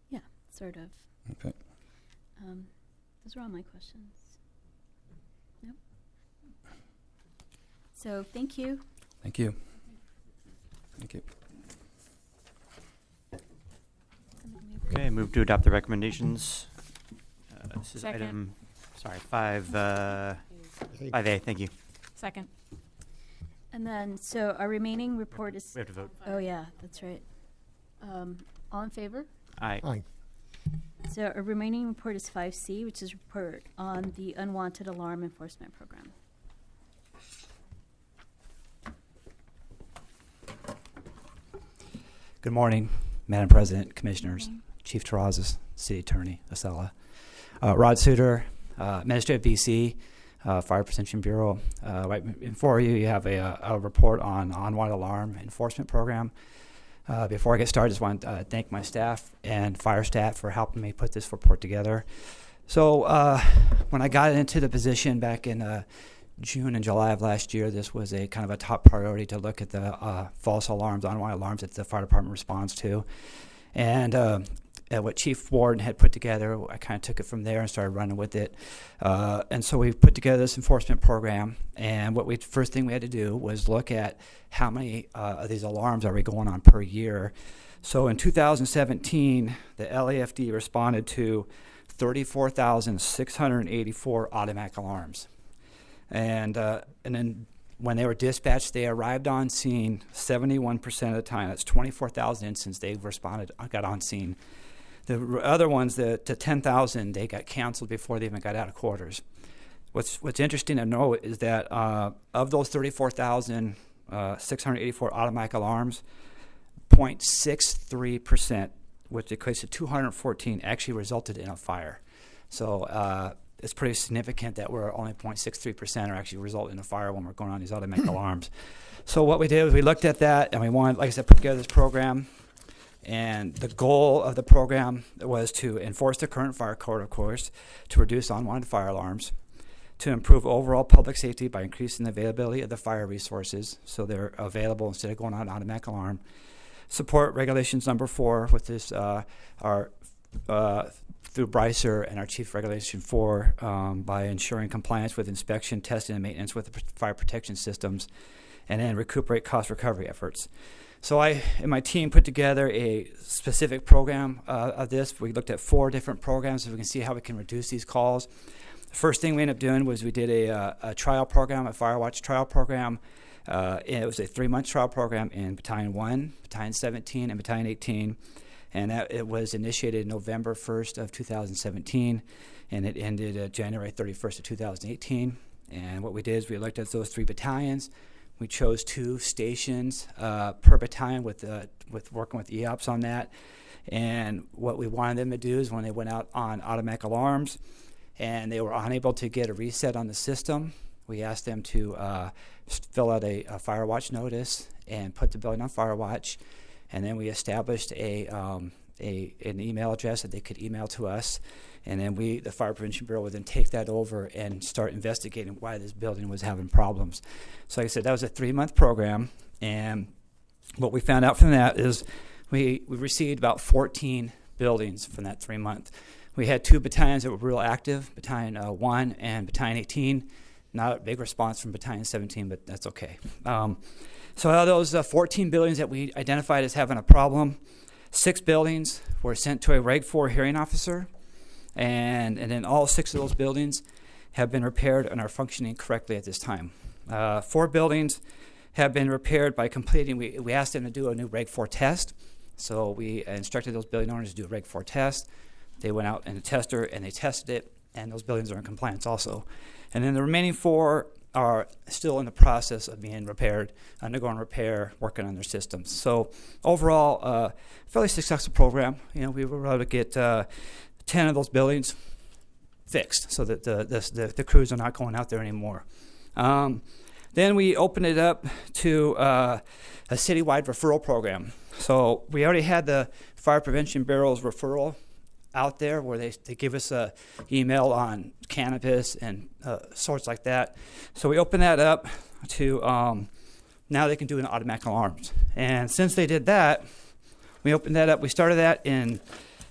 Yeah, sort of. Okay. Those are all my questions. Yep. So thank you. Thank you. Thank you. Okay, move to adopt the recommendations. This is Second. item, 5. A. 5A, thank you. Second. And then, so our remaining report is. We have to vote. Oh, yeah, that's right. All in favor? Aye. Aye. So our remaining report is 5C, which is report on the unwanted alarm enforcement program. Good morning, Madam President, Commissioners, Chief Terrazas, City Attorney Acela. Rod Suter, Administrative VC, Fire Protection Bureau. Right before you have a report on unwanted alarm enforcement program. Before I get started, I just want to thank my staff and fire staff for helping me put this report together. So when I got into the position back in June and July of last year, this was a kind of a top priority to look at the false alarms, unwanted alarms that the fire department responds to. And what Chief Warden had put together, I kind of took it from there and started running with it. And so we put together this enforcement program. And first thing we had to do was look at how many of these alarms are we going on per year. So in 2017, the LAFD responded to 34,684 automatic alarms. And then when they were dispatched, they arrived on scene 71% of the time. That's 24,000 instances they got on scene. The other ones, the 10,000, they got canceled before they even got out of quarters. What's interesting to know is that of those 34,684 automatic alarms, 0.63%, which equates to 214, actually resulted in a fire. So it's pretty significant that we're only 0.63% are actually result in a fire when we're going on these automatic alarms. So what we did was we looked at that, and we wanted, like I said, put together this program. And the goal of the program was to enforce the current fire code, of course, to reduce unwanted fire alarms, to improve overall public safety by increasing the availability of the fire resources so they're available instead of going on automatic alarm, support regulations number 4 with this through Brycer and our Chief Regulation 4 by ensuring compliance with inspection, testing, and maintenance with the fire protection systems, and then recuperate cost recovery efforts. So I and my team put together a specific program of this. We looked at 4 different programs so we can see how we can reduce these calls. The first thing we ended up doing was we did a trial program, a Firewatch trial program. And it was a 3-month trial program in Battalion 1, Battalion 17, and Battalion 18. And it was initiated November 1st of 2017, and it ended January 31st of 2018. And what we did is we looked at those 3 battalions. We chose 2 stations per battalion with working with EOPS on that. And what we wanted them to do is when they went out on automatic alarms and they were unable to get a reset on the system, we asked them to fill out a Firewatch notice and put the building on Firewatch. And then we established an email address that they could email to us. And then the Fire Prevention Bureau, would then take that over and start investigating why this building was having problems. So like I said, that was a 3-month program. And what we found out from that is we received about 14 buildings from that 3-month. We had 2 battalions that were real active, Battalion 1 and Battalion 18. Not a big response from Battalion 17, but that's okay. So out of those 14 buildings that we identified as having a problem, 6 buildings were sent to a Reg 4 hearing officer, and then all 6 of those buildings have been repaired and are functioning correctly at this time. 4 buildings have been repaired by completing, we asked them to do a new Reg 4 test, so we instructed those building owners to do a Reg 4 test. They went out in a tester and they tested it, and those buildings are in compliance also. And then the remaining 4 are still in the process of being repaired, undergoing repair, working on their systems. So overall, fairly successful program. You know, we were able to get 10 of those buildings fixed so that the crews are not going out there anymore. Then we opened it up to a citywide referral program. So we already had the Fire Prevention Bureau's referral out there where they give us a email on cannabis and sorts like that. So we opened that up to now they can do an automatic alarms. And since they did that, we opened that up. We started that in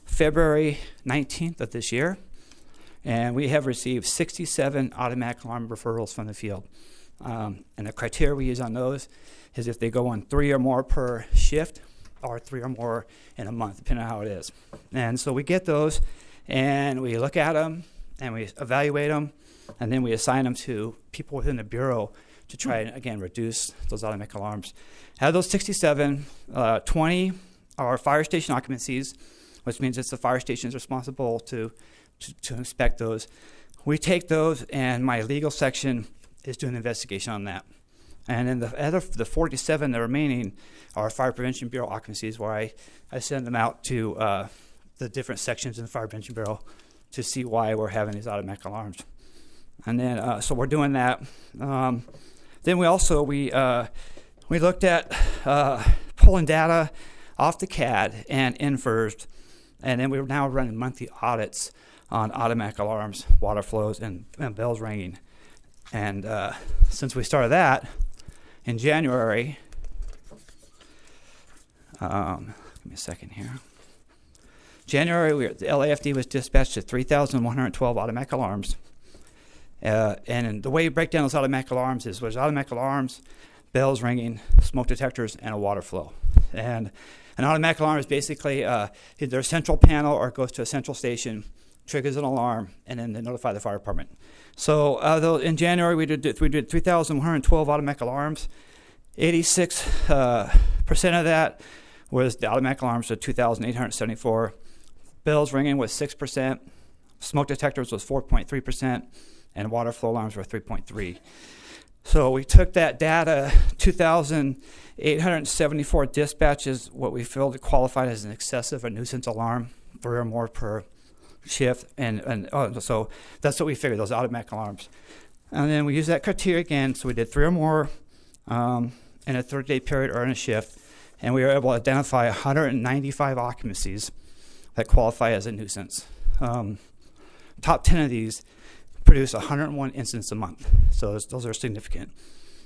February 19th of this year, and we have received 67 automatic alarm referrals from the field. And the criteria we use on those is if they go on 3 or more per shift, or 3 or more in a month, depending on how it is. And so we get those, and we look at them, and we evaluate them, and then we assign them to people within the Bureau to try and, again, reduce those automatic alarms. Out of those 67, 20 are fire station occupancies, which means it's the fire station's responsible to inspect those. We take those, and my legal section is doing an investigation on that. And then the 47, the remaining, are Fire Prevention Bureau occupancies, where I send them out to the different sections in the Fire Prevention Bureau to see why we're having these automatic alarms. And then, so we're doing that. Then we also, we looked at pulling data off the CAD and INFRS, and then we're now running monthly audits on automatic alarms, water flows, and bells ringing. And since we started that in January, give me a second here. January, the LAFD was dispatched to 3,112 automatic alarms. And the way you break down those automatic alarms is there's automatic alarms, bells ringing, smoke detectors, and a water flow. And an automatic alarm is basically either a central panel or it goes to a central station, triggers an alarm, and then they notify the fire department. So in January, we did 3,112 automatic alarms. 86% of that was the automatic alarms, so 2,874. Bells ringing was 6%. Smoke detectors was 4.3%. And water flow alarms were 3.3. So we took that data, 2,874 dispatches, what we felt qualified as an excessive or nuisance alarm, 3 or more per shift, so that's what we figured, those automatic alarms. And then we used that criteria again, so we did 3 or more in a 30-day period or in a shift, and we were able to identify 195 occupancies that qualify as a nuisance. Top 10 of these produce 101 incidents a month, so those are significant.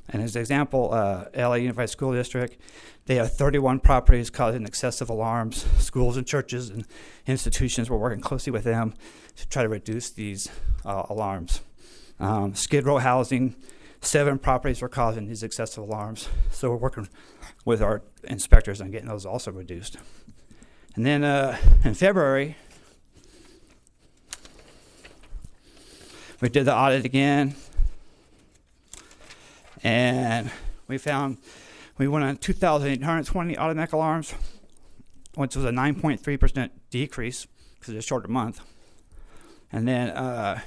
And as an example, LA Unified School District, they have 31 properties causing excessive alarms. Schools and churches and institutions, we're working closely with them to try to reduce these alarms. Skid Row Housing, 7 properties were causing these excessive alarms, so we're working with our inspectors on getting those also reduced. And then in February, we did the audit again, and we went on 2,820 automatic alarms, which was a 9.3% decrease because it's a shorter month. And then out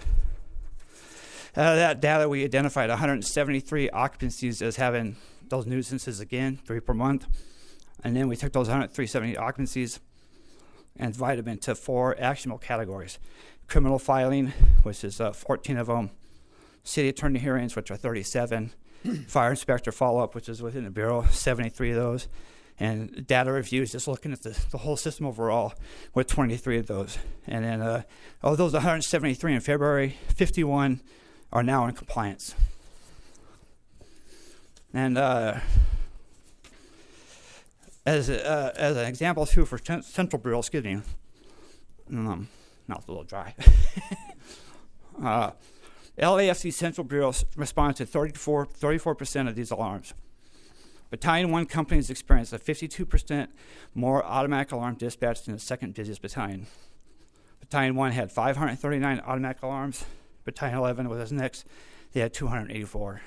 of that data, we identified 173 occupancies as having those nuisances again, 3 per month. And then we took those 170 occupancies and divided them into 4 actionable categories. Criminal filing, which is 14 of them. City attorney hearings, which are 37. Fire inspector follow-up, which is within the Bureau, 73 of those. And data reviews, just looking at the whole system overall, with 23 of those. And then of those 173 in February, 51 are now in compliance. And as an example, too, for Central Bureau, excuse me, mouth's a little dry. LAFC Central Bureau responded to 34% of these alarms. Battalion 1 companies experienced a 52% more automatic alarm dispatch than the second busiest battalion. Battalion 1 had 539 automatic alarms. Battalion 11 was next. They had 284.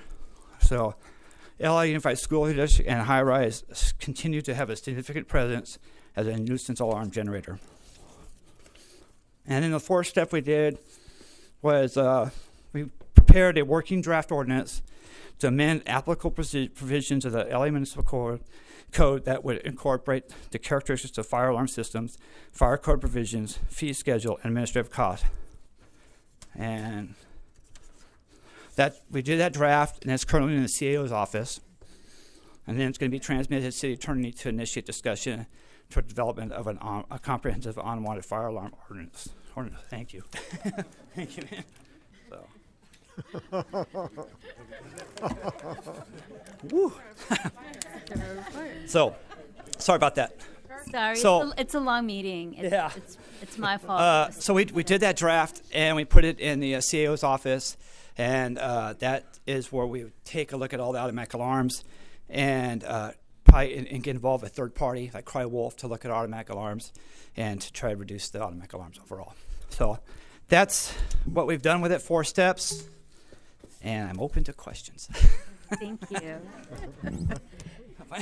So LA Unified School District and High Rise continue to have a significant presence as a nuisance alarm generator. And then the 4th step we did was we prepared a working draft ordinance to amend applicable provisions of the LA Municipal Code that would incorporate the characteristics of fire alarm systems, fire code provisions, fee schedule, and administrative costs. And that we did that draft, and it's currently in the CAO's office. And then it's going to be transmitted to the city attorney to initiate discussion toward development of a comprehensive unwanted fire alarm ordinance. Thank you. Thank you, man. Woo. So, sorry about that. Sorry, So, it's a long meeting. It's my fault. So we did that draft, and we put it in the CAO's office, and that is where we would take a look at all the automatic alarms and and get involved with a third party like Cry Wolf to look at automatic alarms and to try to reduce the automatic alarms overall. So that's what we've done with it, 4 steps. and I'm open to questions. Thank you.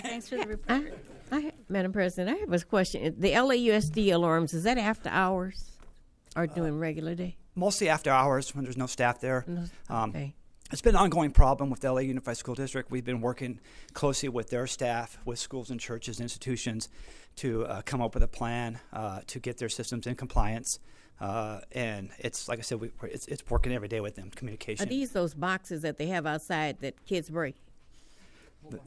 Thanks for the I, report. Madam President, I have a question. The LAUSD alarms, is that after hours or during regular day? Mostly after hours when there's no staff there. Okay. It's been an ongoing problem with the LA Unified School District. We've been working closely with their staff, with schools and churches and institutions to come up with a plan to get their systems in compliance. And it's, like I said, it's working every day with them, communication. Are these those boxes that they have outside that kids break?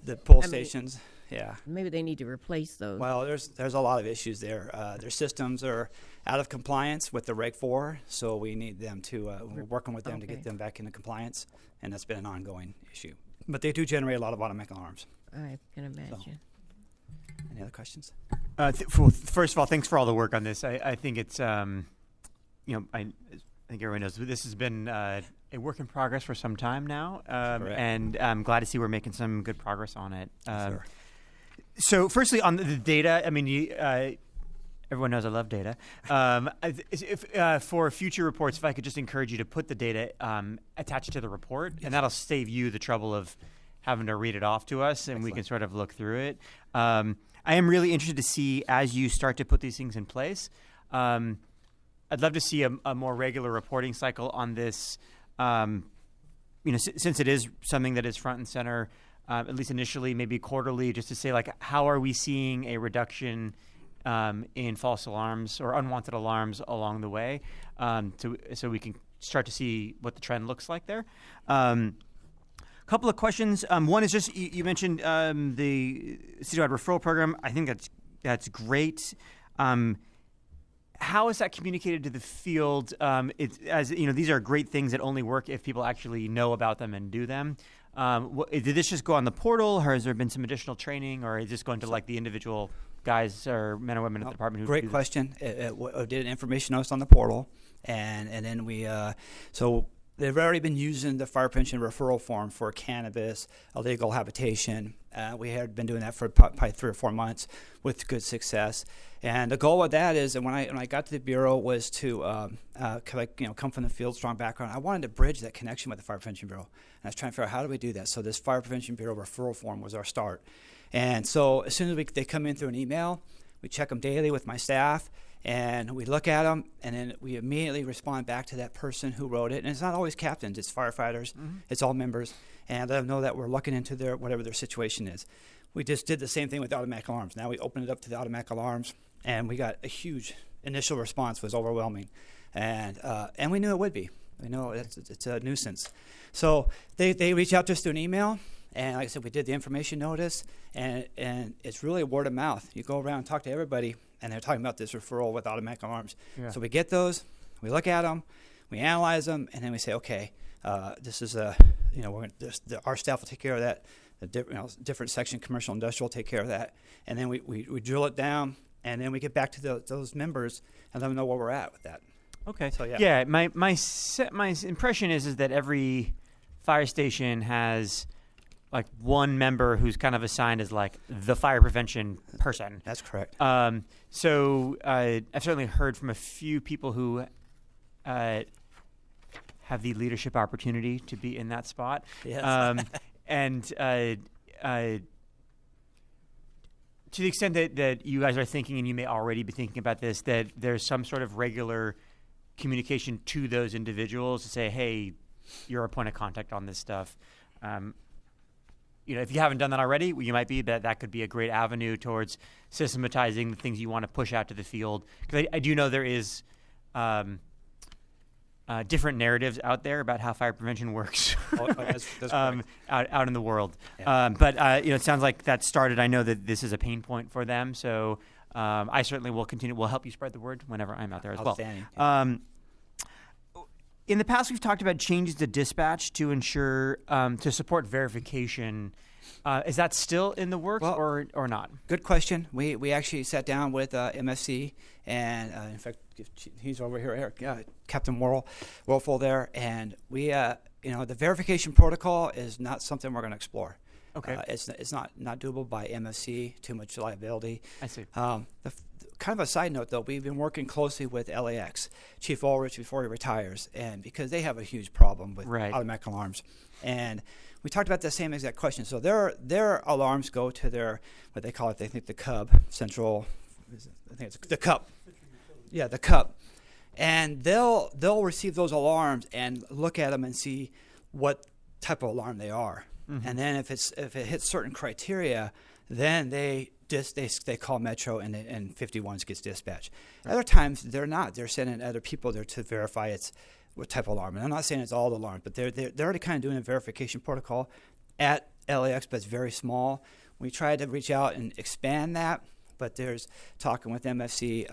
The pull I mean, stations, yeah. Maybe they need to replace those. Well, there's a lot of issues there. Their systems are out of compliance with the Reg 4, so we need them to, we're working with them to get them back into compliance, and that's been an ongoing issue. But they do generate a lot of automatic alarms. I can imagine. Any other questions? First of all, thanks for all the work on this. I think it's, I think everyone knows this has been a work in progress for some time now, and I'm glad to see we're making some good progress on it. Sure. So, firstly, on the data, I mean, everyone knows I love data. For future reports, if I could just encourage you to put the data attached to the report, and that'll save you the trouble of having to read it off to us, and we can sort of look through it. I am really interested to see, as you start to put these things in place, I'd love to see a more regular reporting cycle on this. Since it is something that is front and center, at least initially, maybe quarterly, just to say, like, how are we seeing a reduction in false alarms or unwanted alarms along the way, so we can start to see what the trend looks like there. Couple of questions. One is just you mentioned the citywide referral program. I think that's great. How is that communicated to the field? These are great things that only work if people actually know about them and do them. Did this just go on the portal, or has there been some additional training, or is this going to like the individual guys or men or women at the department? Great question. I did an information notice on the portal, and then we so they've already been using the fire prevention referral form for cannabis, illegal habitation. We had been doing that for probably 3 or 4 months with good success. And the goal of that is, and when I got to the bureau, was to come from the field, strong background. I wanted to bridge that connection with the Fire Prevention Bureau, and I was trying to figure out how do we do that. So this Fire Prevention Bureau referral form was our start. And so as soon as they come in through an email, we check them daily with my staff, and we look at them, and then we immediately respond back to that person who wrote it. And it's not always captains; it's firefighters. Mm-hmm. It's all members, and let them know that we're looking into whatever their situation is. We just did the same thing with automatic alarms. Now we open it up to the automatic alarms, and we got a huge initial response. Was overwhelming, and we knew it would be. We know it's a nuisance. So they reach out to us through an email, and like I said, we did the information notice, and it's really word of mouth. You go around and talk to everybody, and they're talking about this referral with automatic alarms. Yeah. So we get those, we look at them, we analyze them, and then we say, okay, this is our staff will take care of that. The different section, commercial, industrial, will take care of that, and then we drill it down, and then we get back to those members and let them know where we're at with that. Okay. So yeah. My impression is that every fire station has like one member who's kind of assigned as like the fire prevention person. That's correct. So I've certainly heard from a few people who have the leadership opportunity to be in that spot. Yes. And to the extent that you guys are thinking, and you may already be thinking about this, that there's some sort of regular communication to those individuals to say, hey, you're a point of contact on this stuff. If you haven't done that already, you might be that could be a great avenue towards systematizing the things you want to push out to the field. Because I do know there is different narratives out there about how fire prevention works that's out in the world. Yeah. But it sounds like that started. I know that this is a pain point for them, so I certainly will continue. Will help you spread the word whenever I'm out there as well. In the past, we've talked about changes to dispatch to ensure to support verification. Is that still in the works or not? Good question. We actually sat down with MFC, and in fact, he's over here, Eric, Captain Wolfel there, and we, the verification protocol is not something we're going to explore. Okay. It's not doable by MFC. Too much liability. I see. kind of a side note, though, we've been working closely with LAX, Chief Ulrich, before he retires, and because they have a huge problem with automatic alarms. And we talked about the same exact question. So their alarms go to their, what they call it, they think the CUB, Central, I think it's the CUB. Yeah, the CUB. And they'll receive those alarms and look at them and see what type of alarm they are. Mm-hmm. And then if it hits certain criteria, then they call Metro and 51s gets dispatched. Right. Other times they're not. They're sending other people there to verify it's what type of alarm. And I'm not saying it's all the alarms, but they're already kind of doing a verification protocol at LAX, but it's very small. We tried to reach out and expand that, but there's talking with MFC,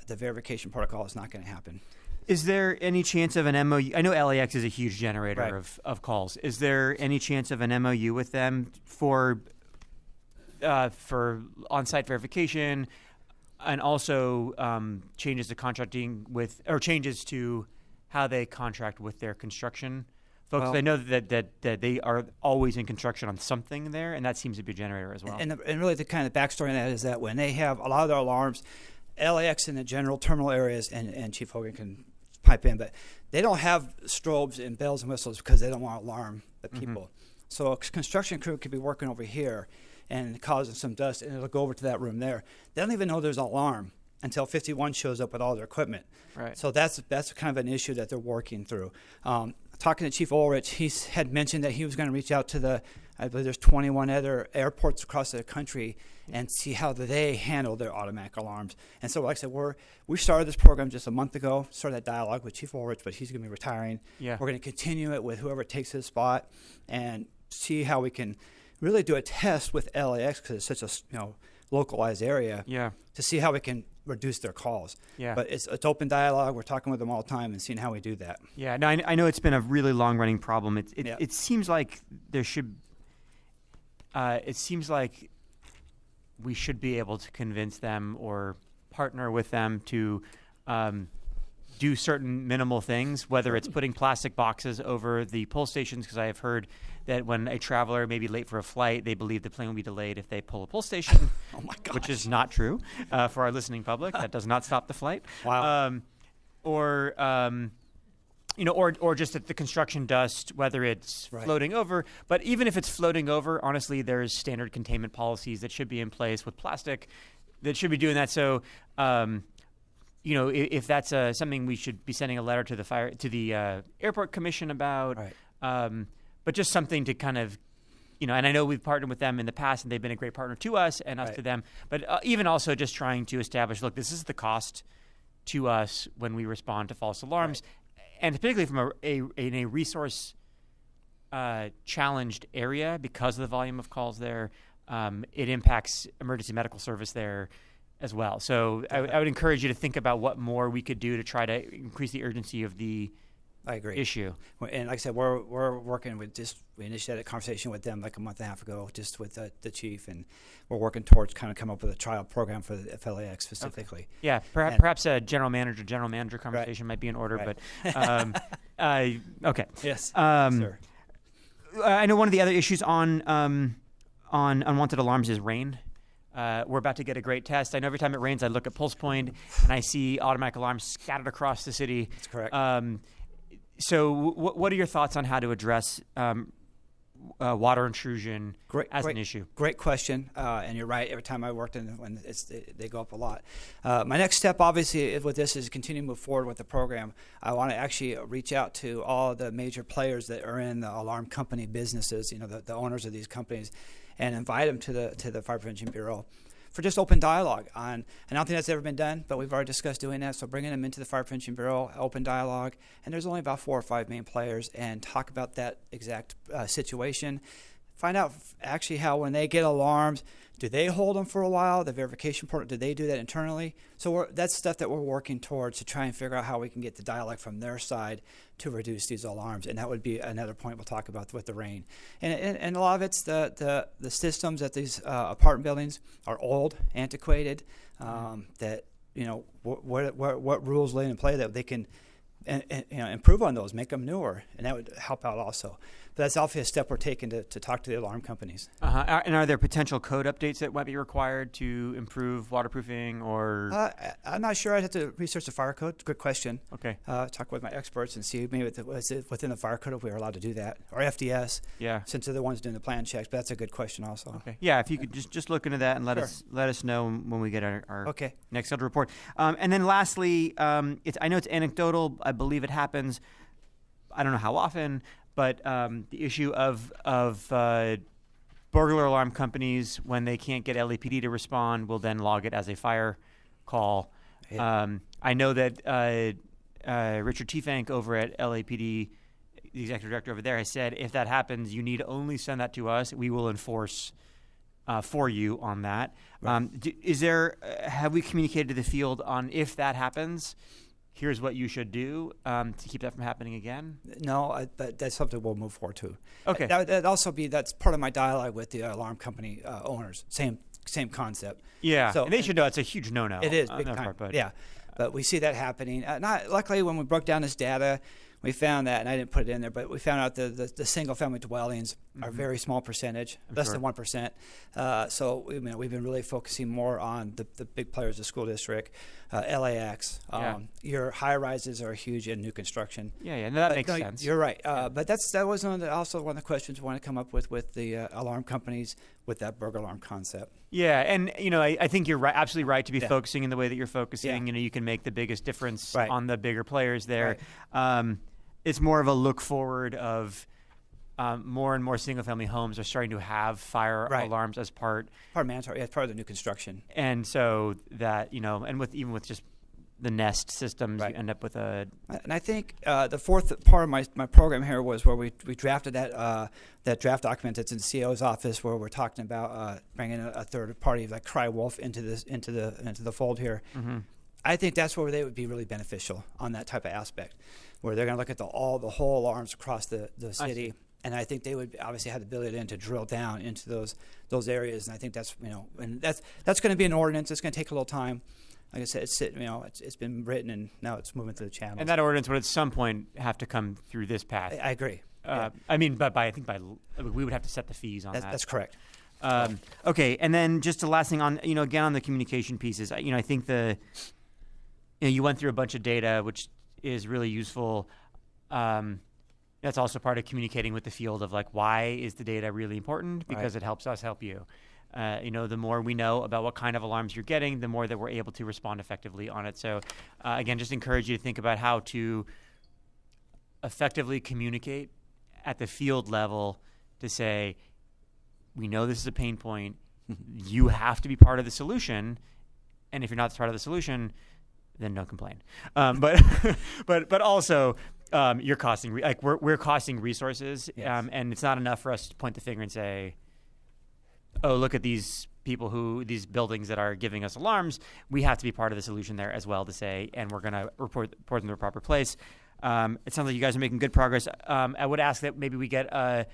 the verification protocol is not going to happen. Is there any chance of an MOU? I know LAX is a huge generator of calls. Is there any chance of an MOU with them for on-site verification, and also changes to contracting with, or changes to how they contract with their construction folks? Well, I know that they are always in construction on something there, and that seems to be a generator as well. And really the kind of backstory on that is that when they have a lot of their alarms, LAX in the general terminal areas, and Chief Hogan can pipe in, but they don't have strobes and bells and whistles because they don't want to alarm the people. Mm-hmm. So a construction crew could be working over here and causing some dust, and it'll go over to that room there. They don't even know there's an alarm until 51 shows up with all their equipment. Right. So that's kind of an issue that they're working through. Talking to Chief Ulrich, he had mentioned that he was going to reach out to I believe there's 21 other airports across the country and see how they handle their automatic alarms. And so, like I said, we started this program just a month ago, started that dialogue with Chief Ulrich, but he's going to be retiring. Yeah. We're going to continue it with whoever takes his spot and see how we can really do a test with LAX because it's such a localized area. Yeah. To see how we can reduce their calls. Yeah. But it's open dialogue. We're talking with them all the time and seeing how we do that. Yeah. No, I know it's been a really long running problem. It seems like there should. It seems like we should be able to convince them or partner with them to do certain minimal things, whether it's putting plastic boxes over the pull stations, because I have heard that when a traveler may be late for a flight, they believe the plane will be delayed if they pull a pull station, oh my gosh. Which is not true for our listening public. That does not stop the flight. Wow. Or just at the construction dust, whether it's floating over. But even if it's floating over, honestly, there's standard containment policies that should be in place with plastic that should be doing that. So, if that's something we should be sending a letter to the airport commission about. Right. But just something to kind of, and I know we've partnered with them in the past, and they've been a great partner to us and us to them. But even also just trying to establish, look, this is the cost to us when we respond to false alarms. Right. And particularly from a resource challenged area, because of the volume of calls there, it impacts emergency medical service there as well. So I would encourage you to think about what more we could do to try to increase the urgency of the issue. And like I said, we're working with we initiated a conversation with them like a month and a half ago, just with the chief, and we're working towards kind of come up with a trial program for the FLAX specifically. Okay. Yeah, perhaps a general manager conversation might be in order, right. But okay. Yes, sir. I know one of the other issues on unwanted alarms is rain. We're about to get a great test. I know every time it rains, I look at Pulse Point and I see automatic alarms scattered across the city. That's correct. So what are your thoughts on how to address water intrusion as an issue? Great question, and you're right. Every time I worked when they go up a lot. My next step, obviously, with this is continue to move forward with the program. I want to actually reach out to all the major players that are in the alarm company businesses, the owners of these companies, and invite them to the Fire Prevention Bureau for just open dialogue on, and I don't think that's ever been done, but we've already discussed doing that. So bringing them into the Fire Prevention Bureau, open dialogue, and there's only about 4 or 5 main players, and talk about that exact situation. Find out actually how when they get alarms, do they hold them for a while? The verification part, do they do that internally? So that's stuff that we're working towards to try and figure out how we can get the dialogue from their side to reduce these alarms. And that would be another point we'll talk about with the rain. And a lot of it's the systems at these apartment buildings are old, antiquated, that, what rules lay in play that they can improve on those, make them newer, and that would help out also. that's obviously a step we're taking to talk to the alarm companies. And are there potential code updates that might be required to improve waterproofing or? I'm not sure. I'd have to research the fire code. Good question. Okay. Talk with my experts and see maybe was it within the fire code if we were allowed to do that, or FDS. Yeah. Since they're the ones doing the plan checks, but that's a good question also. Okay. Yeah, if you could just look into that and let Sure. us know when we get our Okay. next scheduled report. And then lastly, I know it's anecdotal. I believe it happens. I don't know how often, but the issue of burglar alarm companies, when they can't get LAPD to respond, will then log it as a fire call. Yeah. I know that Richard Tiefank over at LAPD, the executive director over there, has said if that happens, you need to only send that to us. We will enforce for you on that. Right. Have we communicated to the field on if that happens? Here's what you should do to keep that from happening again? No, that's something we'll move forward to. Okay. That's part of my dialogue with the alarm company owners. Same concept. Yeah, so, and they should know it's a huge no-no. It is on big their time. part, Yeah, but we see that happening. Luckily, when we broke down this data, we found that, and I didn't put it in there, but we found out the single-family dwellings are a very small percentage, less than 1%. So we've been really focusing more on the big players, the school district, LAX. Your high-rises are huge in new construction. Yeah, no, that makes sense. You're right. But that was also one of the questions we want to come up with the alarm companies with that burglar alarm concept. Yeah, and I think you're right, absolutely right to be focusing in the way that you're focusing. Yeah. You can make the biggest difference Right. on the bigger players there. Right. It's more of a look forward of more and more single-family homes are starting to have fire alarms as part of mandatory. Yeah, part of the new construction. And so that and even with just the Nest systems, Right. you end up with a. And I think the fourth part of my program here was where we drafted that draft document that's in the CEO's office, where we're talking about bringing a third party like CryWolf into the fold here. Mm-hmm. I think that's where they would be really beneficial on that type of aspect, where they're going to look at the whole alarms across the city. And I think they would obviously have the ability then to drill down into those areas. And I think that's and that's going to be an ordinance. It's going to take a little time. Like I said, it's been written and now it's moving through the channels. And that ordinance would at some point have to come through this path. I agree. I mean, but I think we would have to set the fees on that. That's correct. Okay, and then just the last thing on again on the communication pieces. I think you went through a bunch of data, which is really useful. That's also part of communicating with the field of why is the data really important? Because it helps us help you. The more we know about what kind of alarms you're getting, the more that we're able to respond effectively on it. So again, just encourage you to think about how to effectively communicate at the field level to say, we know this is a pain point. You have to be part of the solution. And if you're not part of the solution, then don't complain. But also, you're costing we're costing resources, Yes. and it's not enough for us to point the finger and say, "Oh, look at these these buildings that are giving us alarms." We have to be part of the solution there as well to say, and we're going to report them to the proper place. It sounds like you guys are making good progress. I would ask that maybe we get a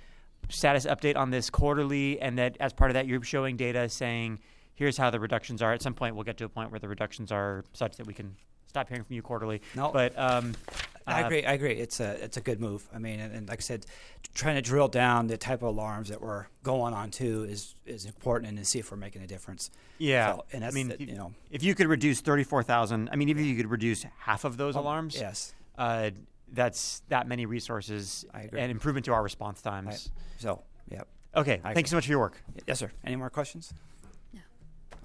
status update on this quarterly, and that as part of that, you're showing data saying, here's how the reductions are. At some point, we'll get to a point where the reductions are such that we can stop hearing from you quarterly. No, but I agree. It's a good move. I mean, and like I said, trying to drill down the type of alarms that we're going on to is important, and to see if we're making a difference. Yeah, so, and that's if you could reduce 34,000, I mean, even if you could reduce half of those alarms, yes, that's that many resources and improvement to our response times. Right. So, yeah. Okay, thank you so much for your work. Yes, sir. Any more questions? No.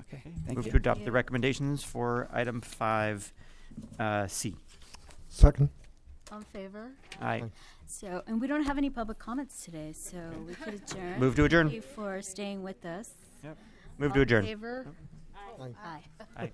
Okay, thank Move you. to adopt the recommendations for item 5C. Second. All in favor? Aye. So, and we don't have any public comments today, so we could adjourn. Move to adjourn. Thank you for staying with us. Yep. Move All to adjourn. In favor? Aye. Aye. Aye.